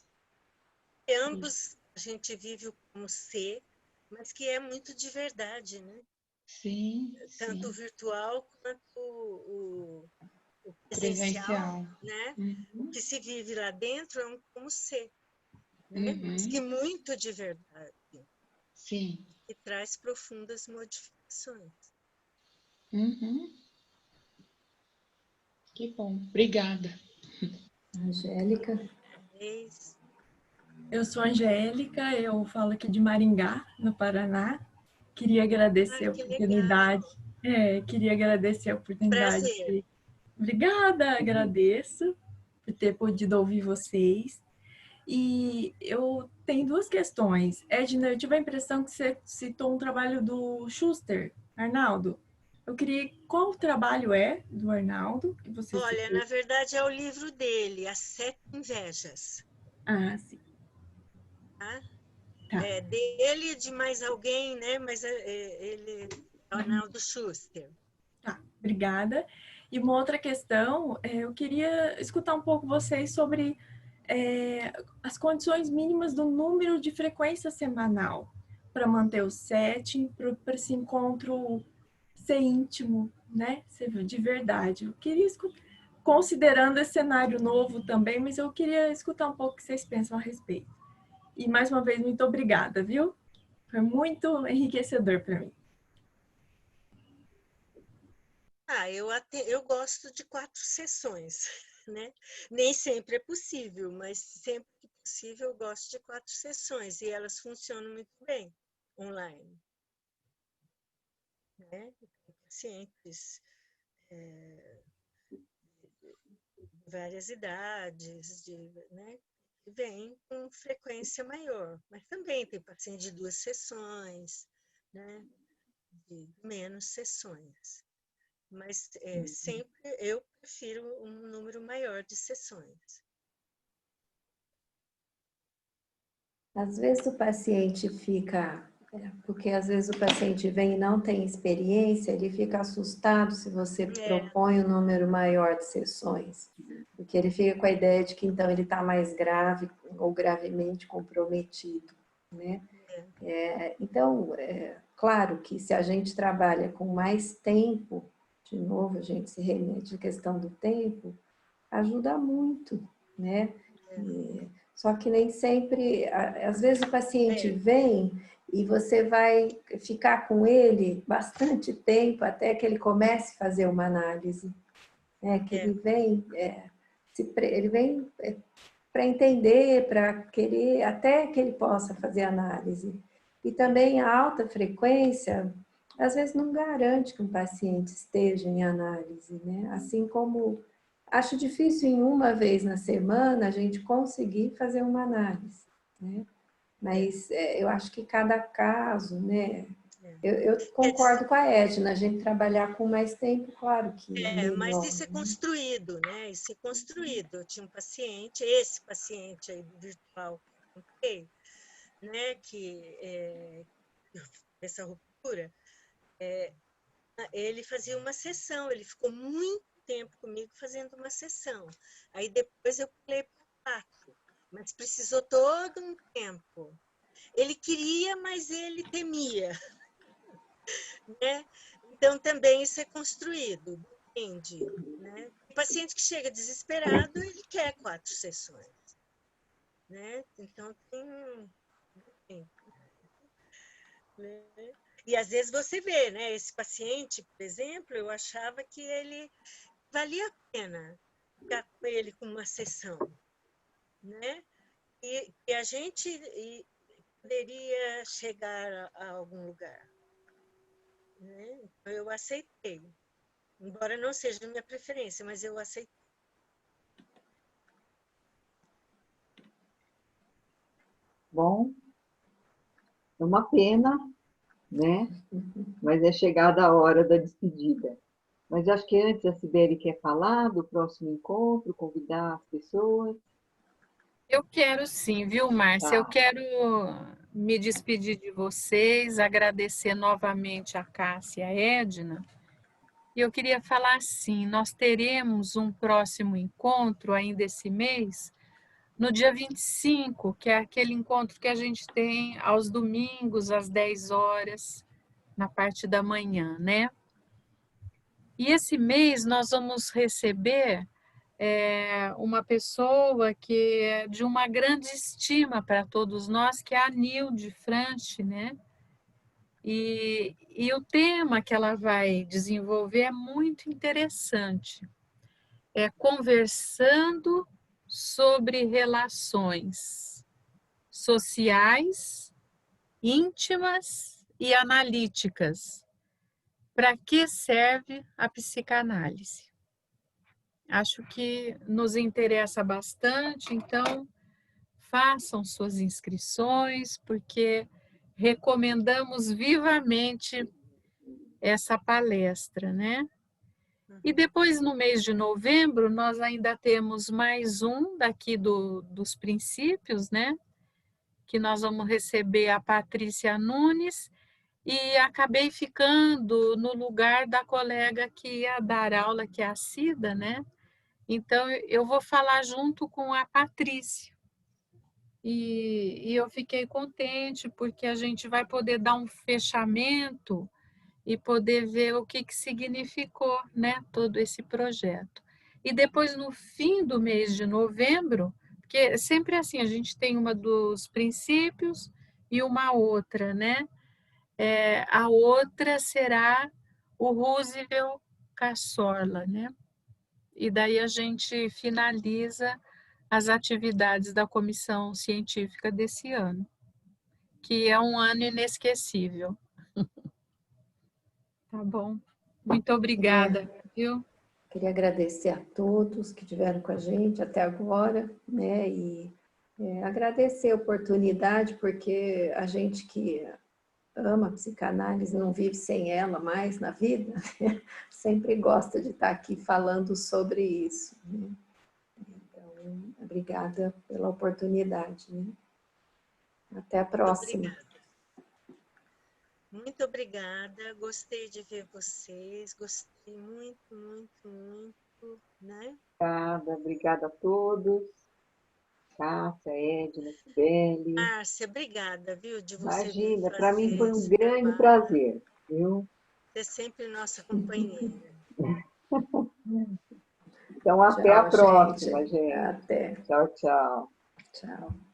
E ambos a gente vive o como ser, mas que é muito de verdade, né? Sim, Tanto o sim. virtual quanto o presencial, Presencial. né? O Uhum, que se vive lá dentro é um como ser, né? Mas que uhum, muito de verdade, sim. que traz profundas modificações. Uhum. Que bom. Obrigada. Angélica. Talvez. Eu sou Angélica, eu falo aqui de Maringá, no Paraná. Queria agradecer a Que legal. oportunidade. Queria agradecer a oportunidade. Prazer. Obrigada, agradeço por ter podido ouvir vocês. E eu tenho duas questões. Edna, eu tive a impressão que você citou um trabalho do Schuster, Arnaldo. Eu queria, qual trabalho é do Arnaldo que você Olha, citou? na verdade é o livro dele, As Sete Invejas. Ah, sim, Tá? tá. É dele e de mais alguém, né? Mas ele é o Arnaldo Schuster. Tá, obrigada. E uma outra questão, eu queria escutar um pouco vocês sobre as condições mínimas do número de frequência semanal para manter o setting, para esse encontro ser íntimo, né? Ser de verdade. Eu queria escutar, considerando esse cenário novo também, mas eu queria escutar um pouco o que vocês pensam a respeito. E mais uma vez, muito obrigada, viu? Foi muito enriquecedor para mim. Eu gosto de 4 sessões, né? Nem sempre é possível, mas sempre que possível eu gosto de 4 sessões e elas funcionam muito bem online, né? Pacientes de várias idades, né? Que vêm com frequência maior, mas também tem paciente de 2 sessões, né? De menos sessões. Mas sempre eu prefiro um número maior de sessões. Às vezes o paciente fica, porque às vezes o paciente vem e não tem experiência, ele fica assustado se você propõe um número maior de sessões, porque ele fica com a ideia de que então ele está mais grave ou gravemente comprometido, né? Então, claro que se a gente trabalha com mais tempo, de novo a gente se remete à questão do tempo, ajuda muito, né? Só que nem sempre, às vezes o paciente vem e você vai ficar com ele bastante tempo até que ele comece a fazer uma análise, né? Que ele vem, ele vem para entender, para querer, até que ele possa fazer análise. E também a alta frequência, às vezes não garante que um paciente esteja em análise, né? Assim como acho difícil em uma vez na semana a gente conseguir fazer uma análise, né? Mas eu acho que cada caso, né? Eu concordo com a Edna, a gente trabalhar com mais tempo, claro que é Mas melhor. isso é construído, né? Isso é construído. Eu tinha um paciente, esse paciente aí do virtual que eu contei, né? Que essa ruptura, ele fazia uma sessão, ele ficou muito tempo comigo fazendo uma sessão. Aí depois eu pulei para 4, mas precisou todo um tempo. Ele queria, mas ele temia, né? Então também isso é construído, depende, né? O paciente que chega desesperado, ele quer 4 sessões, né? Então tem, né? E às vezes você vê, né? Esse paciente, por exemplo, eu achava que ele valia a pena ficar com ele com uma sessão, né? E a gente poderia chegar a algum lugar, né? Então eu aceitei, embora não seja a minha preferência, mas eu aceitei. Bom, é uma pena, né? Mas é chegada a hora da despedida. Mas acho que antes a Sibeli quer falar do próximo encontro, convidar as pessoas. Eu quero sim, viu, Márcia? Eu Tá. quero me despedir de vocês, agradecer novamente a Cássia e a Edna. E eu queria falar assim, nós teremos um próximo encontro ainda esse mês, no dia 25, que é aquele encontro que a gente tem aos domingos, às 10 horas, na parte da manhã, né? E esse mês nós vamos receber uma pessoa que é de uma grande estima para todos nós, que é a Nilde Franchi, né? E o tema que ela vai desenvolver é muito interessante. É conversando sobre relações sociais, íntimas e analíticas. Para que serve a psicanálise? Acho que nos interessa bastante, então façam suas inscrições, porque recomendamos vivamente essa palestra, né? E depois, no mês de novembro, nós ainda temos mais um daqui dos princípios, né? Que nós vamos receber a Patrícia Nunes, e acabei ficando no lugar da colega que ia dar aula, que é a Cida, né? Então, eu vou falar junto com a Patrícia. E eu fiquei contente, porque a gente vai poder dar um fechamento e poder ver o que significou, né, todo esse projeto. E depois, no fim do mês de novembro, porque sempre assim, a gente tem uma dos princípios e uma outra, né? A outra será o Roosevelt Cassorla, né? E daí a gente finaliza as atividades da comissão científica desse ano, que é um ano inesquecível. Tá bom? Muito obrigada, viu? Queria agradecer a todos que estiveram com a gente até agora, né? E agradecer a oportunidade, porque a gente que ama a psicanálise, não vive sem ela mais na vida, né? Sempre gosta de estar aqui falando sobre isso, né? Então, obrigada pela oportunidade, né? Até a próxima. Muito obrigada, gostei de ver vocês, gostei muito, muito, muito, né? Obrigada a todos. Cássia, Edna, Sibeli. Márcia, obrigada, viu, de você Imagina, vir para mim foi fazer um esse grande trabalho. prazer, viu? Você é sempre nossa companheira. Então, até a próxima, gente. Até. Tchau, tchau. Tchau.